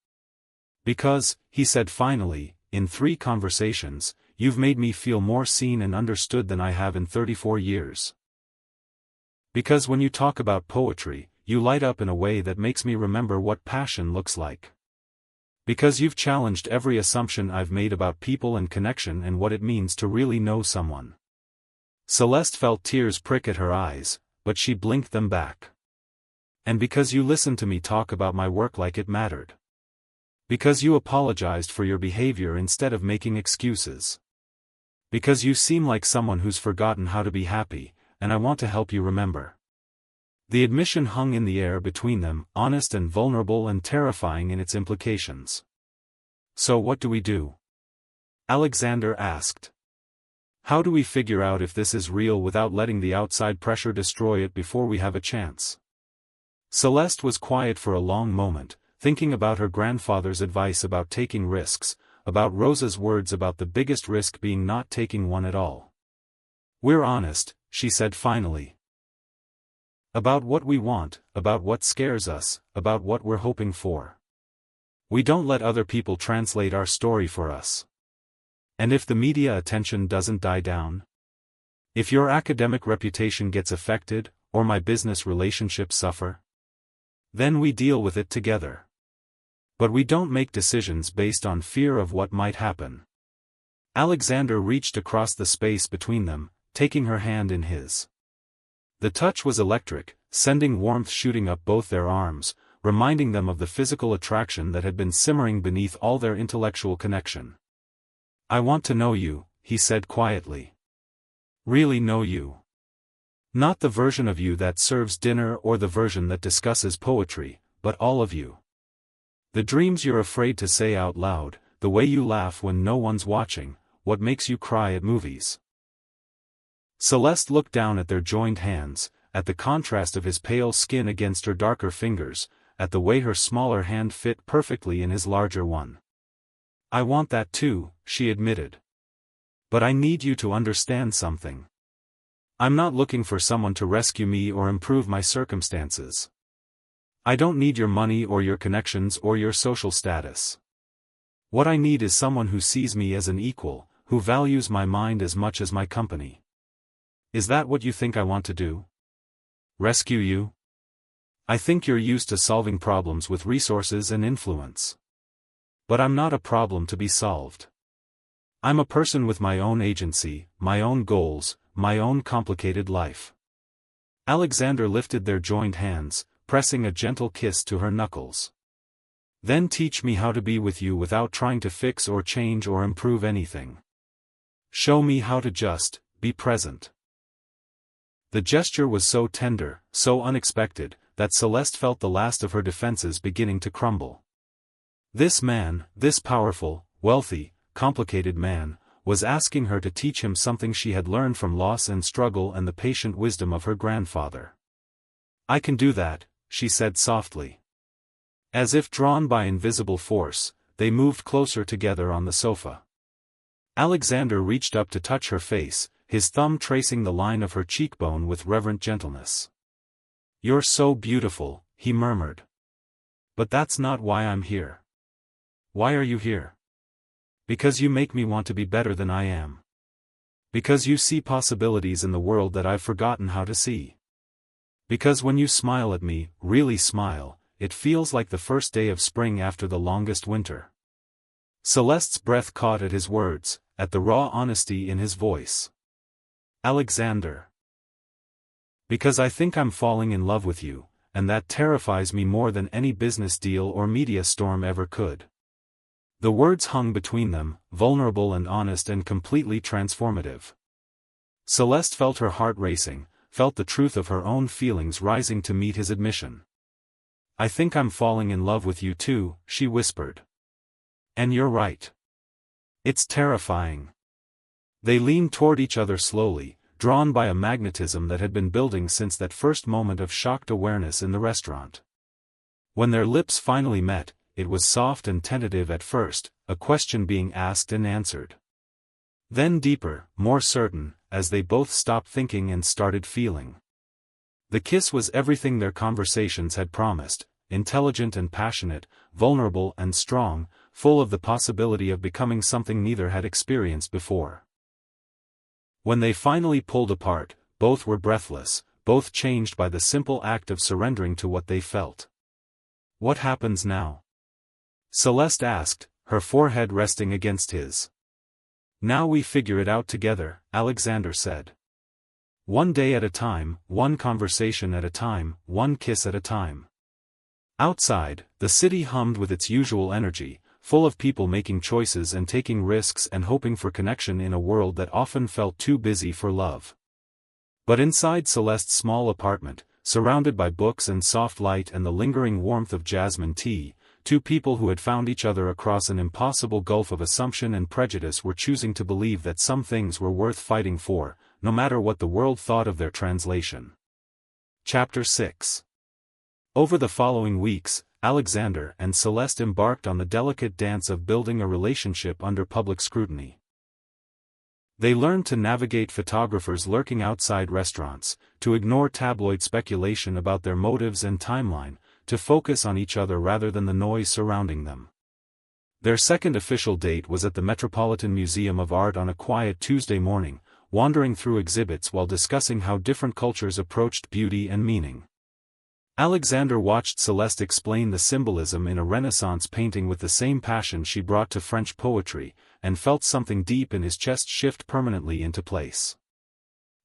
Because, he said finally, in 3 conversations, you've made me feel more seen and understood than I have in 34 years. Because when you talk about poetry, you light up in a way that makes me remember what passion looks like. Because you've challenged every assumption I've made about people and connection and what it means to really know someone. Celeste felt tears prick at her eyes, but she blinked them back. And because you listened to me talk about my work like it mattered. Because you apologized for your behavior instead of making excuses. Because you seem like someone who's forgotten how to be happy, and I want to help you remember. The admission hung in the air between them, honest and vulnerable and terrifying in its implications. So what do we do? Alexander asked. How do we figure out if this is real without letting the outside pressure destroy it before we have a chance? Celeste was quiet for a long moment, thinking about her grandfather's advice about taking risks, about Rosa's words about the biggest risk being not taking one at all. "We're honest," she said finally. "About what we want, about what scares us, about what we're hoping for. We don't let other people translate our story for us. And if the media attention doesn't die down? If your academic reputation gets affected, or my business relationships suffer? Then we deal with it together. But we don't make decisions based on fear of what might happen." Alexander reached across the space between them, taking her hand in his. The touch was electric, sending warmth shooting up both their arms, reminding them of the physical attraction that had been simmering beneath all their intellectual connection. "I want to know you," he said quietly. "Really know you. Not the version of you that serves dinner or the version that discusses poetry, but all of you. The dreams you're afraid to say out loud, the way you laugh when no one's watching, what makes you cry at movies." Celeste looked down at their joined hands, at the contrast of his pale skin against her darker fingers, at the way her smaller hand fit perfectly in his larger one. "I want that too," she admitted. "But I need you to understand something. I'm not looking for someone to rescue me or improve my circumstances. I don't need your money or your connections or your social status. What I need is someone who sees me as an equal, who values my mind as much as my company. Is that what you think I want to do? Rescue you? I think you're used to solving problems with resources and influence. But I'm not a problem to be solved. I'm a person with my own agency, my own goals, my own complicated life." Alexander lifted their joined hands, pressing a gentle kiss to her knuckles. "Then teach me how to be with you without trying to fix or change or improve anything. Show me how to just be present." The gesture was so tender, so unexpected, that Celeste felt the last of her defenses beginning to crumble. This man, this powerful, wealthy, complicated man, was asking her to teach him something she had learned from loss and struggle and the patient wisdom of her grandfather. "I can do that," she said softly. As if drawn by invisible force, they moved closer together on the sofa. Alexander reached up to touch her face, his thumb tracing the line of her cheekbone with reverent gentleness. "You're so beautiful," he murmured. "But that's not why I'm here." "Why are you here?" "Because you make me want to be better than I am. Because you see possibilities in the world that I've forgotten how to see. Because when you smile at me, really smile, it feels like the first day of spring after the longest winter." Celeste's breath caught at his words, at the raw honesty in his voice. "Alexander. Because I think I'm falling in love with you, and that terrifies me more than any business deal or media storm ever could." The words hung between them, vulnerable and honest and completely transformative. Celeste felt her heart racing, felt the truth of her own feelings rising to meet his admission. "I think I'm falling in love with you too," she whispered. "And you're right. It's terrifying." They leaned toward each other slowly, drawn by a magnetism that had been building since that first moment of shocked awareness in the restaurant. When their lips finally met, it was soft and tentative at first, a question being asked and answered. Then deeper, more certain, as they both stopped thinking and started feeling. The kiss was everything their conversations had promised, intelligent and passionate, vulnerable and strong, full of the possibility of becoming something neither had experienced before. When they finally pulled apart, both were breathless, both changed by the simple act of surrendering to what they felt. "What happens now?" Celeste asked, her forehead resting against his. "Now we figure it out together," Alexander said. "One day at a time, one conversation at a time, one kiss at a time." Outside, the city hummed with its usual energy, full of people making choices and taking risks and hoping for connection in a world that often felt too busy for love. But inside Celeste's small apartment, surrounded by books and soft light and the lingering warmth of jasmine tea, two people who had found each other across an impossible gulf of assumption and prejudice were choosing to believe that some things were worth fighting for, no matter what the world thought of their translation. Chapter 6. Over the following weeks, Alexander and Celeste embarked on the delicate dance of building a relationship under public scrutiny. They learned to navigate photographers lurking outside restaurants, to ignore tabloid speculation about their motives and timeline, to focus on each other rather than the noise surrounding them. Their second official date was at the Metropolitan Museum of Art on a quiet Tuesday morning, wandering through exhibits while discussing how different cultures approached beauty and meaning. Alexander watched Celeste explain the symbolism in a Renaissance painting with the same passion she brought to French poetry, and felt something deep in his chest shift permanently into place.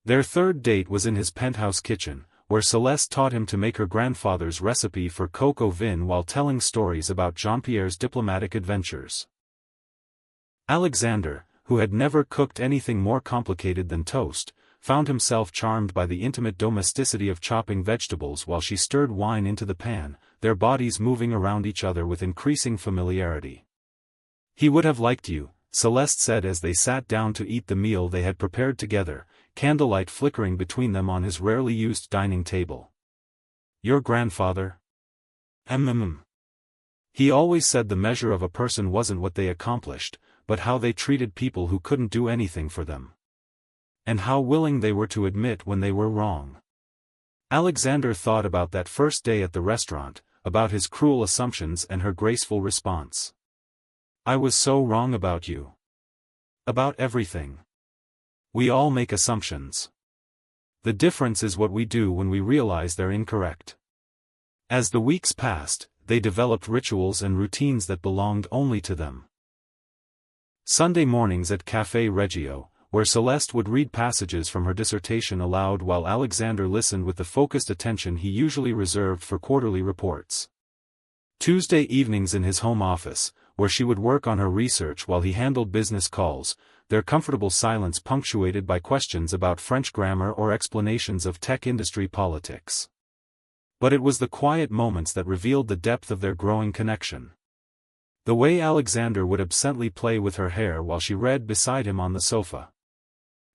Their third date was in his penthouse kitchen, where Celeste taught him to make her grandfather's recipe for coq au vin while telling stories about Jean-Pierre's diplomatic adventures. Alexander, who had never cooked anything more complicated than toast, found himself charmed by the intimate domesticity of chopping vegetables while she stirred wine into the pan, their bodies moving around each other with increasing familiarity. "He would have liked you," Celeste said as they sat down to eat the meal they had prepared together, candlelight flickering between them on his rarely used dining table. "Your grandfather? He always said the measure of a person wasn't what they accomplished, but how they treated people who couldn't do anything for them. And how willing they were to admit when they were wrong." Alexander thought about that first day at the restaurant, about his cruel assumptions and her graceful response. "I was so wrong about you. About everything. We all make assumptions. The difference is what we do when we realize they're incorrect." As the weeks passed, they developed rituals and routines that belonged only to them. Sunday mornings at Café Reggio, where Celeste would read passages from her dissertation aloud while Alexander listened with the focused attention he usually reserved for quarterly reports. Tuesday evenings in his home office, where she would work on her research while he handled business calls, their comfortable silence punctuated by questions about French grammar or explanations of tech industry politics. But it was the quiet moments that revealed the depth of their growing connection. The way Alexander would absently play with her hair while she read beside him on the sofa.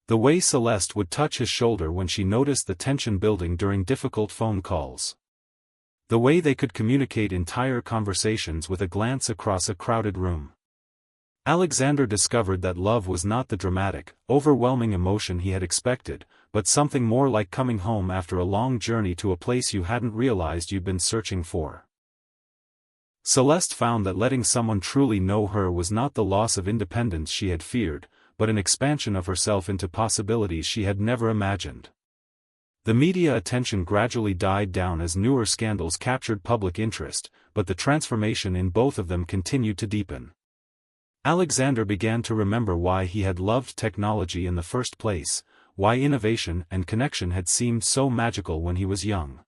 The way Celeste would touch his shoulder when she noticed the tension building during difficult phone calls. The way they could communicate entire conversations with a glance across a crowded room. Alexander discovered that love was not the dramatic, overwhelming emotion he had expected, but something more like coming home after a long journey to a place you hadn't realized you'd been searching for. Celeste found that letting someone truly know her was not the loss of independence she had feared, but an expansion of herself into possibilities she had never imagined. The media attention gradually died down as newer scandals captured public interest, but the transformation in both of them continued to deepen. Alexander began to remember why he had loved technology in the first place, why innovation and connection had seemed so magical when he was young.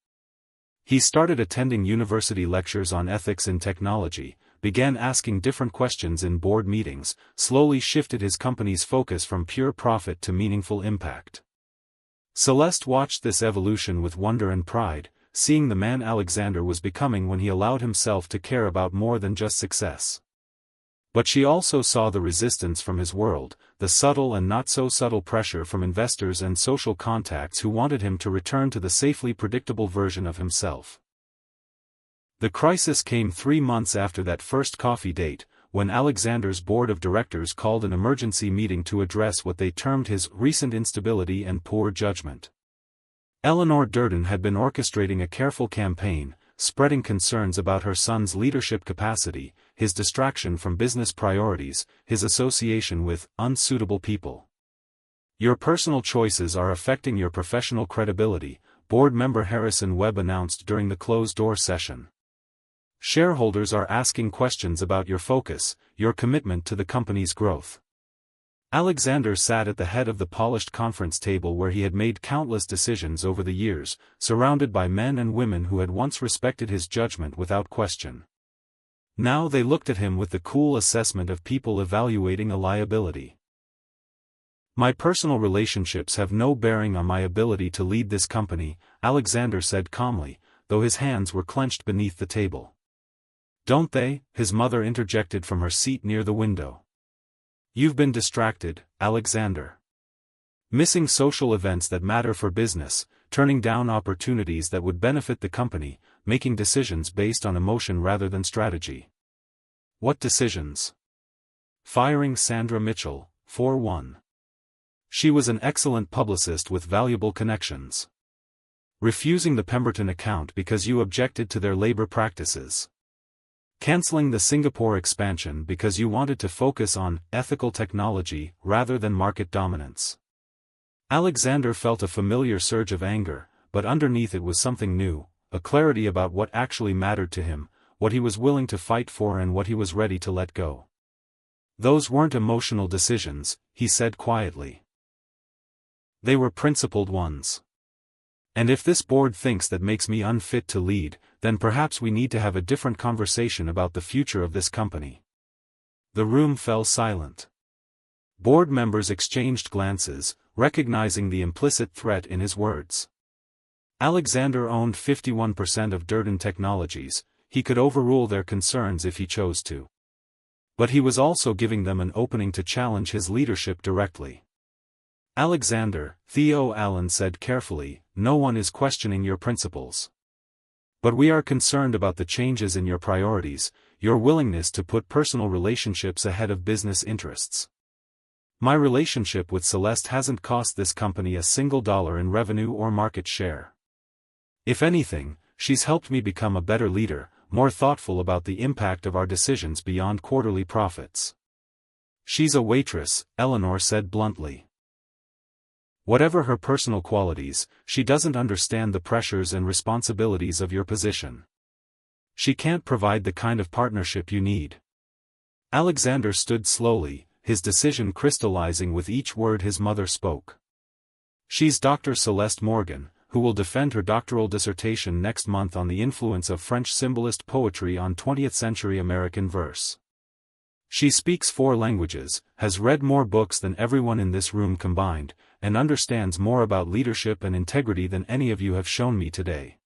He started attending university lectures on ethics in technology, began asking different questions in board meetings, slowly shifted his company's focus from pure profit to meaningful impact. Celeste watched this evolution with wonder and pride, seeing the man Alexander was becoming when he allowed himself to care about more than just success. But she also saw the resistance from his world, the subtle and not-so-subtle pressure from investors and social contacts who wanted him to return to the safely predictable version of himself. The crisis came 3 months after that first coffee date, when Alexander's board of directors called an emergency meeting to address what they termed his recent instability and poor judgment. Eleanor Durden had been orchestrating a careful campaign, spreading concerns about her son's leadership capacity, his distraction from business priorities, his association with unsuitable people. "Your personal choices are affecting your professional credibility," board member Harrison Webb announced during the closed-door session. "Shareholders are asking questions about your focus, your commitment to the company's growth." Alexander sat at the head of the polished conference table where he had made countless decisions over the years, surrounded by men and women who had once respected his judgment without question. Now they looked at him with the cool assessment of people evaluating a liability. "My personal relationships have no bearing on my ability to lead this company," Alexander said calmly, though his hands were clenched beneath the table. "Don't they?" his mother interjected from her seat near the window. "You've been distracted, Alexander. Missing social events that matter for business, turning down opportunities that would benefit the company, making decisions based on emotion rather than strategy. What decisions? Firing Sandra Mitchell, 4-1. She was an excellent publicist with valuable connections. Refusing the Pemberton account because you objected to their labor practices. Canceling the Singapore expansion because you wanted to focus on ethical technology rather than market dominance. Alexander felt a familiar surge of anger, but underneath it was something new, a clarity about what actually mattered to him, what he was willing to fight for and what he was ready to let go. Those weren't emotional decisions, he said quietly. They were principled ones. And if this board thinks that makes me unfit to lead, then perhaps we need to have a different conversation about the future of this company. The room fell silent. Board members exchanged glances, recognizing the implicit threat in his words. Alexander owned 51% of Durden Technologies, he could overrule their concerns if he chose to. But he was also giving them an opening to challenge his leadership directly. Alexander, Theo Allen said carefully, no one is questioning your principles. But we are concerned about the changes in your priorities, your willingness to put personal relationships ahead of business interests. My relationship with Celeste hasn't cost this company a single dollar in revenue or market share. If anything, she's helped me become a better leader, more thoughtful about the impact of our decisions beyond quarterly profits. She's a waitress, Eleanor said bluntly. Whatever her personal qualities, she doesn't understand the pressures and responsibilities of your position. She can't provide the kind of partnership you need. Alexander stood slowly, his decision crystallizing with each word his mother spoke. She's Dr. Celeste Morgan, who will defend her doctoral dissertation next month on the influence of French symbolist poetry on 20th-century American verse. She speaks 4 languages, has read more books than everyone in this room combined, and understands more about leadership and integrity than any of you have shown me today.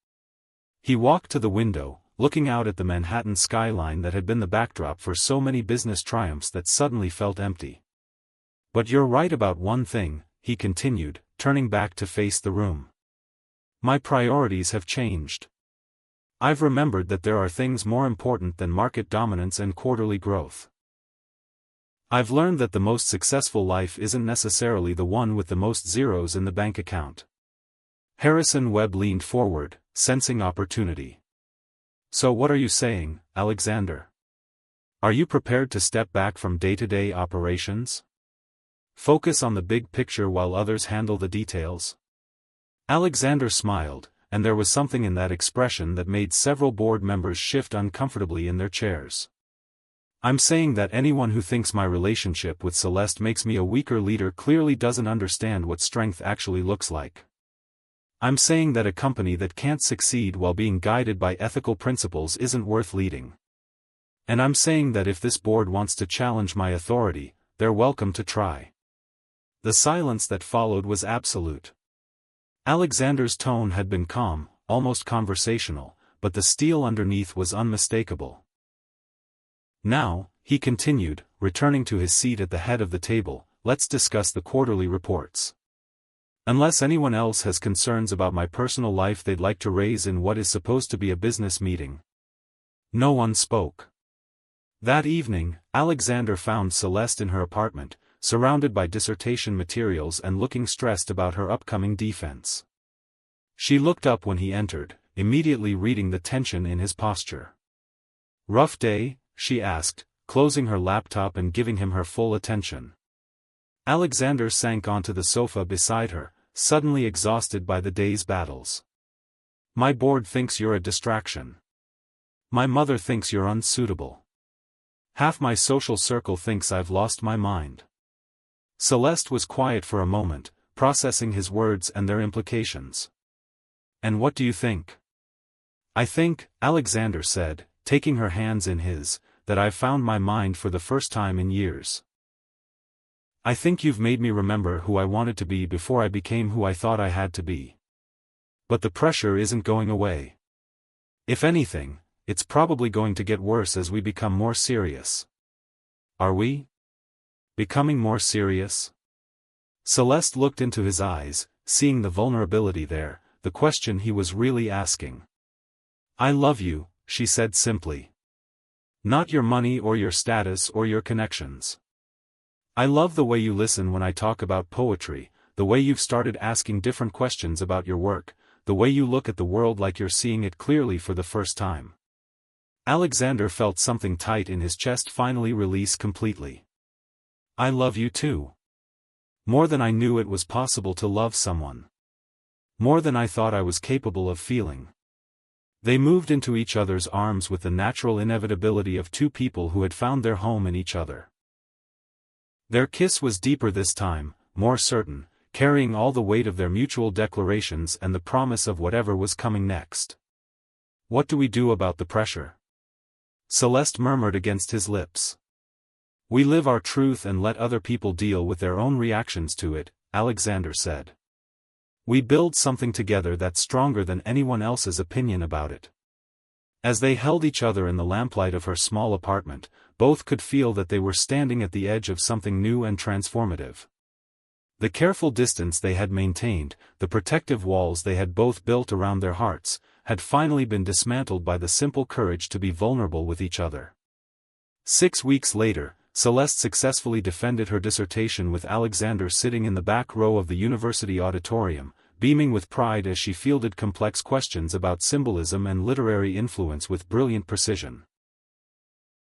He walked to the window, looking out at the Manhattan skyline that had been the backdrop for so many business triumphs that suddenly felt empty. But you're right about one thing, he continued, turning back to face the room. My priorities have changed. I've remembered that there are things more important than market dominance and quarterly growth. I've learned that the most successful life isn't necessarily the one with the most zeros in the bank account. Harrison Webb leaned forward, sensing opportunity. So what are you saying, Alexander? Are you prepared to step back from day-to-day operations? Focus on the big picture while others handle the details? Alexander smiled, and there was something in that expression that made several board members shift uncomfortably in their chairs. I'm saying that anyone who thinks my relationship with Celeste makes me a weaker leader clearly doesn't understand what strength actually looks like. I'm saying that a company that can't succeed while being guided by ethical principles isn't worth leading. And I'm saying that if this board wants to challenge my authority, they're welcome to try. The silence that followed was absolute. Alexander's tone had been calm, almost conversational, but the steel underneath was unmistakable. Now, he continued, returning to his seat at the head of the table, let's discuss the quarterly reports. Unless anyone else has concerns about my personal life they'd like to raise in what is supposed to be a business meeting. No one spoke. That evening, Alexander found Celeste in her apartment, surrounded by dissertation materials and looking stressed about her upcoming defense. She looked up when he entered, immediately reading the tension in his posture. Rough day? She asked, closing her laptop and giving him her full attention. Alexander sank onto the sofa beside her, suddenly exhausted by the day's battles. My board thinks you're a distraction. My mother thinks you're unsuitable. Half my social circle thinks I've lost my mind. Celeste was quiet for a moment, processing his words and their implications. And what do you think? I think, Alexander said, taking her hands in his, that I've found my mind for the first time in years. I think you've made me remember who I wanted to be before I became who I thought I had to be. But the pressure isn't going away. If anything, it's probably going to get worse as we become more serious. Are we? Becoming more serious? Celeste looked into his eyes, seeing the vulnerability there, the question he was really asking. I love you, she said simply. Not your money or your status or your connections. I love the way you listen when I talk about poetry, the way you've started asking different questions about your work, the way you look at the world like you're seeing it clearly for the first time. Alexander felt something tight in his chest finally release completely. I love you too. More than I knew it was possible to love someone. More than I thought I was capable of feeling. They moved into each other's arms with the natural inevitability of two people who had found their home in each other. Their kiss was deeper this time, more certain, carrying all the weight of their mutual declarations and the promise of whatever was coming next. What do we do about the pressure? Celeste murmured against his lips. We live our truth and let other people deal with their own reactions to it, Alexander said. We build something together that's stronger than anyone else's opinion about it. As they held each other in the lamplight of her small apartment, both could feel that they were standing at the edge of something new and transformative. The careful distance they had maintained, the protective walls they had both built around their hearts, had finally been dismantled by the simple courage to be vulnerable with each other. 6 weeks later, Celeste successfully defended her dissertation with Alexander sitting in the back row of the university auditorium, beaming with pride as she fielded complex questions about symbolism and literary influence with brilliant precision.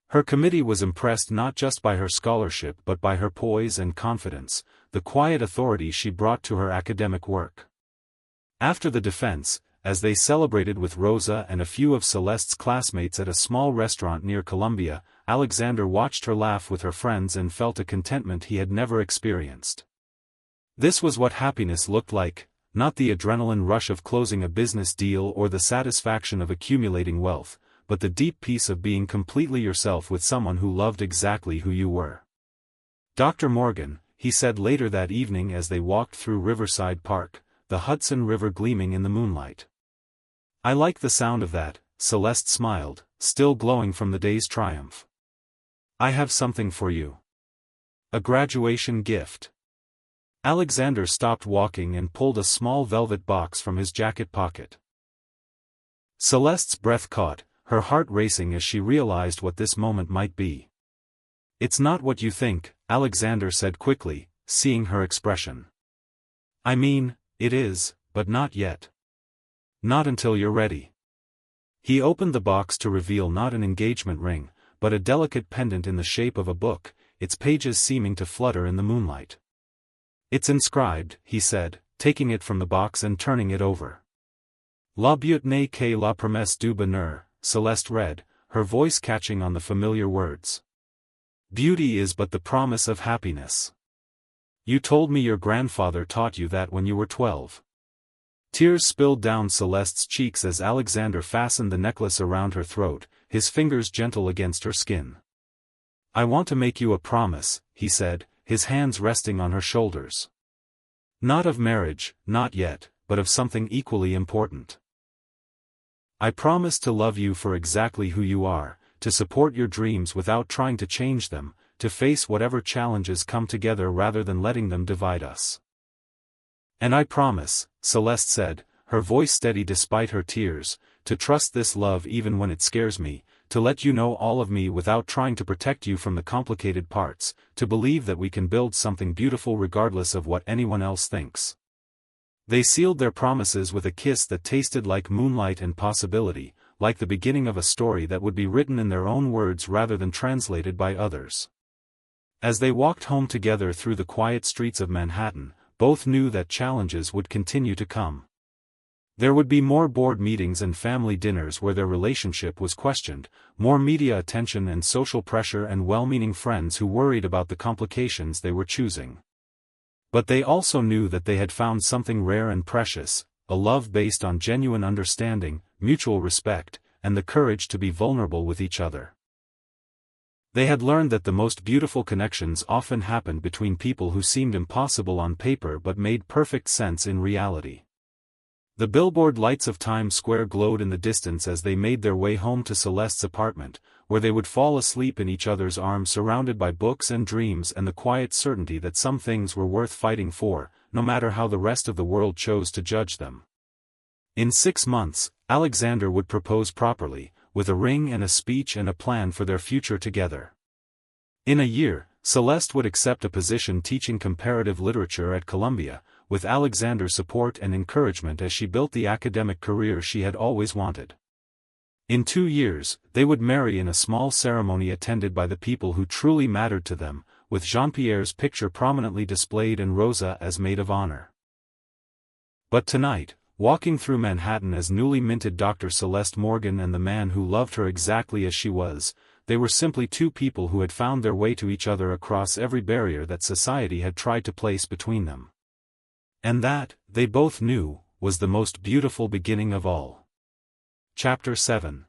Her committee was impressed not just by her scholarship but by her poise and confidence, the quiet authority she brought to her academic work. After the defense, as they celebrated with Rosa and a few of Celeste's classmates at a small restaurant near Columbia, Alexander watched her laugh with her friends and felt a contentment he had never experienced. This was what happiness looked like, not the adrenaline rush of closing a business deal or the satisfaction of accumulating wealth, but the deep peace of being completely yourself with someone who loved exactly who you were. Dr. Morgan, he said later that evening as they walked through Riverside Park, the Hudson River gleaming in the moonlight. I like the sound of that, Celeste smiled, still glowing from the day's triumph. I have something for you. A graduation gift. Alexander stopped walking and pulled a small velvet box from his jacket pocket. Celeste's breath caught, her heart racing as she realized what this moment might be. It's not what you think, Alexander said quickly, seeing her expression. I mean, it is, but not yet. Not until you're ready. He opened the box to reveal not an engagement ring, but a delicate pendant in the shape of a book, its pages seeming to flutter in the moonlight. It's inscribed, he said, taking it from the box and turning it over. La beauté n'est que la promesse du bonheur, Celeste read, her voice catching on the familiar words. Beauty is but the promise of happiness. You told me your grandfather taught you that when you were 12. Tears spilled down Celeste's cheeks as Alexander fastened the necklace around her throat, his fingers gentle against her skin. I want to make you a promise, he said, his hands resting on her shoulders. Not of marriage, not yet, but of something equally important. I promise to love you for exactly who you are, to support your dreams without trying to change them, to face whatever challenges come together rather than letting them divide us. And I promise, Celeste said, her voice steady despite her tears, to trust this love even when it scares me, to let you know all of me without trying to protect you from the complicated parts, to believe that we can build something beautiful regardless of what anyone else thinks. They sealed their promises with a kiss that tasted like moonlight and possibility, like the beginning of a story that would be written in their own words rather than translated by others. As they walked home together through the quiet streets of Manhattan, both knew that challenges would continue to come. There would be more board meetings and family dinners where their relationship was questioned, more media attention and social pressure and well-meaning friends who worried about the complications they were choosing. But they also knew that they had found something rare and precious, a love based on genuine understanding, mutual respect, and the courage to be vulnerable with each other. They had learned that the most beautiful connections often happened between people who seemed impossible on paper but made perfect sense in reality. The billboard lights of Times Square glowed in the distance as they made their way home to Celeste's apartment, where they would fall asleep in each other's arms surrounded by books and dreams and the quiet certainty that some things were worth fighting for, no matter how the rest of the world chose to judge them. In 6 months, Alexander would propose properly, with a ring and a speech and a plan for their future together. In a year, Celeste would accept a position teaching comparative literature at Columbia, with Alexander's support and encouragement as she built the academic career she had always wanted. In 2 years, they would marry in a small ceremony attended by the people who truly mattered to them, with Jean-Pierre's picture prominently displayed and Rosa as maid of honor. But tonight, walking through Manhattan as newly minted Dr. Celeste Morgan and the man who loved her exactly as she was, they were simply two people who had found their way to each other across every barrier that society had tried to place between them. And that, they both knew, was the most beautiful beginning of all. Chapter 7.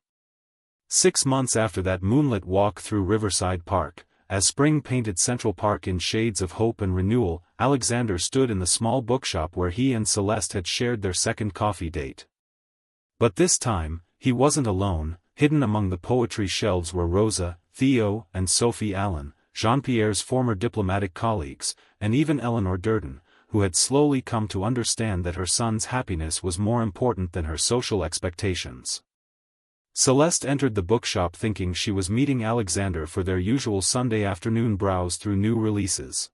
6 months after that moonlit walk through Riverside Park, as spring painted Central Park in shades of hope and renewal, Alexander stood in the small bookshop where he and Celeste had shared their second coffee date. But this time, he wasn't alone. Hidden among the poetry shelves were Rosa, Theo, and Sophie Allen, Jean-Pierre's former diplomatic colleagues, and even Eleanor Durden, who had slowly come to understand that her son's happiness was more important than her social expectations. Celeste entered the bookshop thinking she was meeting Alexander for their usual Sunday afternoon browse through new releases.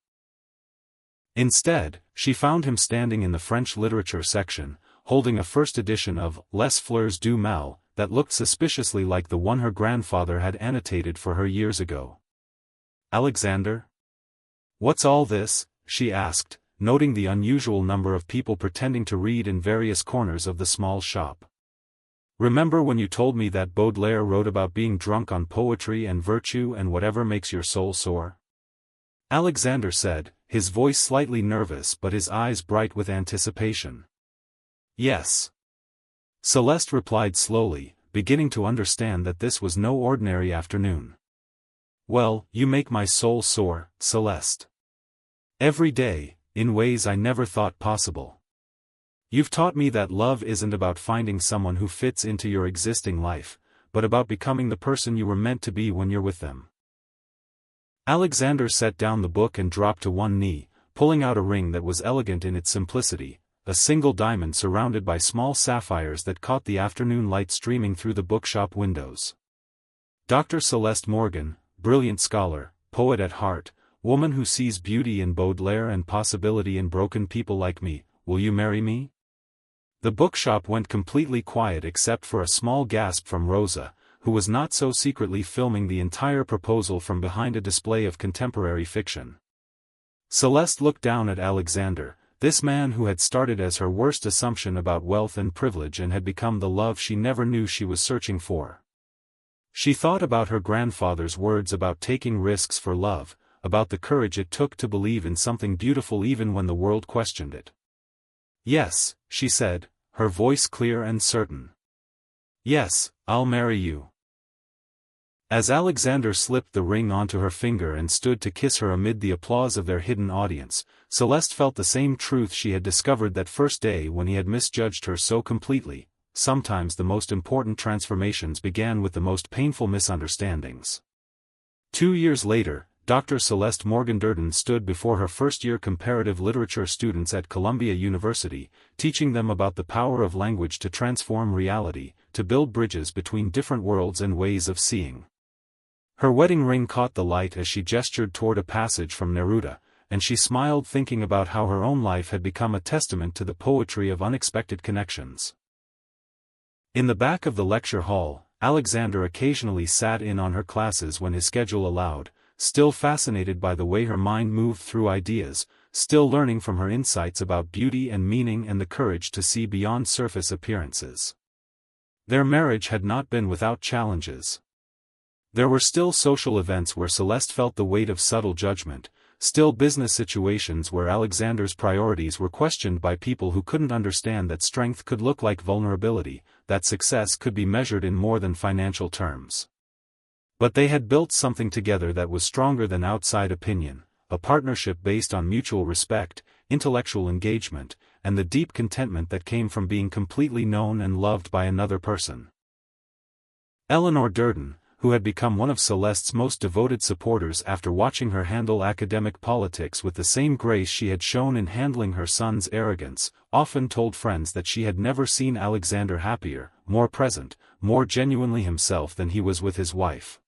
Instead, she found him standing in the French literature section, holding a first edition of Les Fleurs du Mal, that looked suspiciously like the one her grandfather had annotated for her years ago. "Alexander? What's all this?" she asked, noting the unusual number of people pretending to read in various corners of the small shop. "Remember when you told me that Baudelaire wrote about being drunk on poetry and virtue and whatever makes your soul soar?" Alexander said, his voice slightly nervous but his eyes bright with anticipation. "Yes." Celeste replied slowly, beginning to understand that this was no ordinary afternoon. "Well, you make my soul soar, Celeste. Every day, in ways I never thought possible. You've taught me that love isn't about finding someone who fits into your existing life, but about becoming the person you were meant to be when you're with them." Alexander set down the book and dropped to one knee, pulling out a ring that was elegant in its simplicity, a single diamond surrounded by small sapphires that caught the afternoon light streaming through the bookshop windows. Dr. Celeste Morgan, brilliant scholar, poet at heart, woman who sees beauty in Baudelaire and possibility in broken people like me, will you marry me? The bookshop went completely quiet except for a small gasp from Rosa, who was not so secretly filming the entire proposal from behind a display of contemporary fiction. Celeste looked down at Alexander, this man who had started as her worst assumption about wealth and privilege and had become the love she never knew she was searching for. She thought about her grandfather's words about taking risks for love, about the courage it took to believe in something beautiful even when the world questioned it. "Yes," she said, her voice clear and certain. "Yes, I'll marry you." As Alexander slipped the ring onto her finger and stood to kiss her amid the applause of their hidden audience, Celeste felt the same truth she had discovered that first day when he had misjudged her so completely. Sometimes the most important transformations began with the most painful misunderstandings. 2 years later, Dr. Celeste Morgan Durden stood before her first-year comparative literature students at Columbia University, teaching them about the power of language to transform reality, to build bridges between different worlds and ways of seeing. Her wedding ring caught the light as she gestured toward a passage from Neruda, and she smiled thinking about how her own life had become a testament to the poetry of unexpected connections. In the back of the lecture hall, Alexander occasionally sat in on her classes when his schedule allowed, still fascinated by the way her mind moved through ideas, still learning from her insights about beauty and meaning and the courage to see beyond surface appearances. Their marriage had not been without challenges. There were still social events where Celeste felt the weight of subtle judgment, still business situations where Alexander's priorities were questioned by people who couldn't understand that strength could look like vulnerability, that success could be measured in more than financial terms. But they had built something together that was stronger than outside opinion, a partnership based on mutual respect, intellectual engagement, and the deep contentment that came from being completely known and loved by another person. Eleanor Durden, who had become one of Celeste's most devoted supporters after watching her handle academic politics with the same grace she had shown in handling her son's arrogance, often told friends that she had never seen Alexander happier, more present, more genuinely himself than he was with his wife.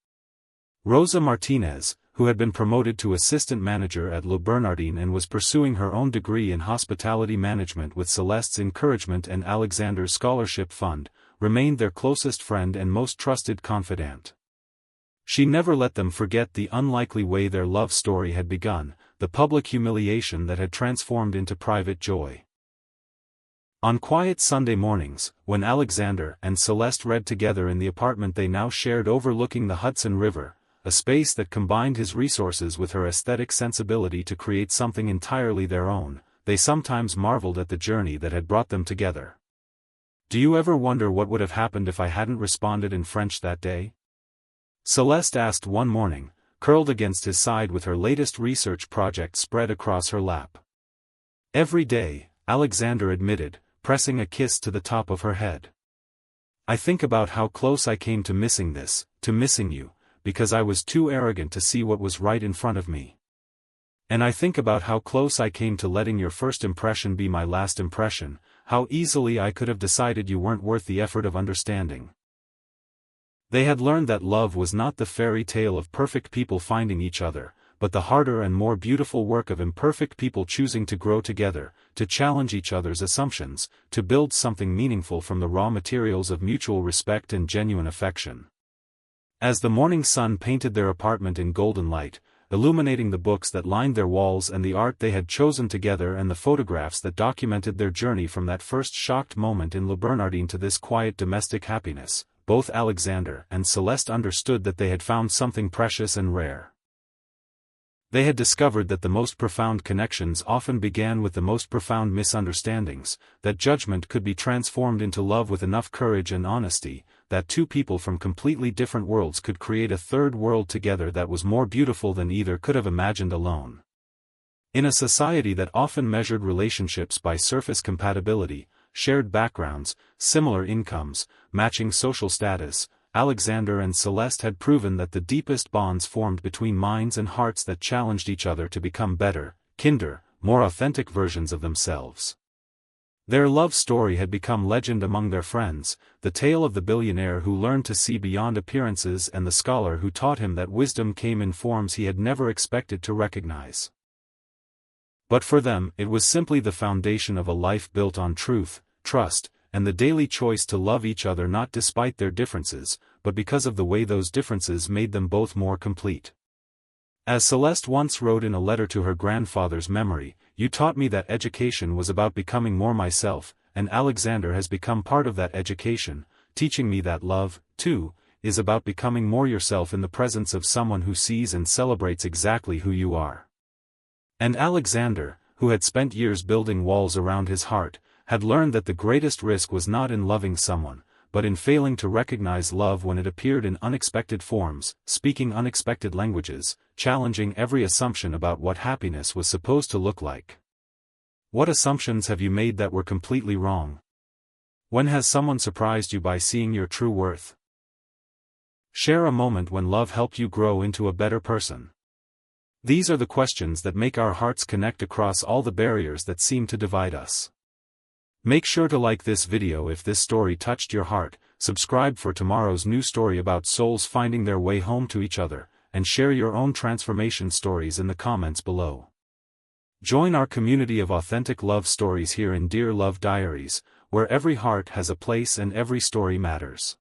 Rosa Martinez, who had been promoted to assistant manager at Le Bernardin and was pursuing her own degree in hospitality management with Celeste's encouragement and Alexander's scholarship fund, remained their closest friend and most trusted confidant. She never let them forget the unlikely way their love story had begun, the public humiliation that had transformed into private joy. On quiet Sunday mornings, when Alexander and Celeste read together in the apartment they now shared overlooking the Hudson River, a space that combined his resources with her aesthetic sensibility to create something entirely their own, they sometimes marveled at the journey that had brought them together. "Do you ever wonder what would have happened if I hadn't responded in French that day?" Celeste asked one morning, curled against his side with her latest research project spread across her lap. "Every day," Alexander admitted, pressing a kiss to the top of her head. "I think about how close I came to missing this, to missing you, because I was too arrogant to see what was right in front of me. And I think about how close I came to letting your first impression be my last impression, how easily I could have decided you weren't worth the effort of understanding." They had learned that love was not the fairy tale of perfect people finding each other, but the harder and more beautiful work of imperfect people choosing to grow together, to challenge each other's assumptions, to build something meaningful from the raw materials of mutual respect and genuine affection. As the morning sun painted their apartment in golden light, illuminating the books that lined their walls and the art they had chosen together and the photographs that documented their journey from that first shocked moment in Le Bernardin to this quiet domestic happiness, both Alexander and Celeste understood that they had found something precious and rare. They had discovered that the most profound connections often began with the most profound misunderstandings, that judgment could be transformed into love with enough courage and honesty, that two people from completely different worlds could create a third world together that was more beautiful than either could have imagined alone. In a society that often measured relationships by surface compatibility, shared backgrounds, similar incomes, matching social status, Alexander and Celeste had proven that the deepest bonds formed between minds and hearts that challenged each other to become better, kinder, more authentic versions of themselves. Their love story had become legend among their friends, the tale of the billionaire who learned to see beyond appearances and the scholar who taught him that wisdom came in forms he had never expected to recognize. But for them, it was simply the foundation of a life built on truth, trust, and the daily choice to love each other not despite their differences, but because of the way those differences made them both more complete. As Celeste once wrote in a letter to her grandfather's memory, "You taught me that education was about becoming more myself, and Alexander has become part of that education, teaching me that love, too, is about becoming more yourself in the presence of someone who sees and celebrates exactly who you are." And Alexander, who had spent years building walls around his heart, had learned that the greatest risk was not in loving someone, but in failing to recognize love when it appeared in unexpected forms, speaking unexpected languages, challenging every assumption about what happiness was supposed to look like. What assumptions have you made that were completely wrong? When has someone surprised you by seeing your true worth? Share a moment when love helped you grow into a better person. These are the questions that make our hearts connect across all the barriers that seem to divide us. Make sure to like this video if this story touched your heart, subscribe for tomorrow's new story about souls finding their way home to each other, and share your own transformation stories in the comments below. Join our community of authentic love stories here in Dear Love Diaries, where every heart has a place and every story matters.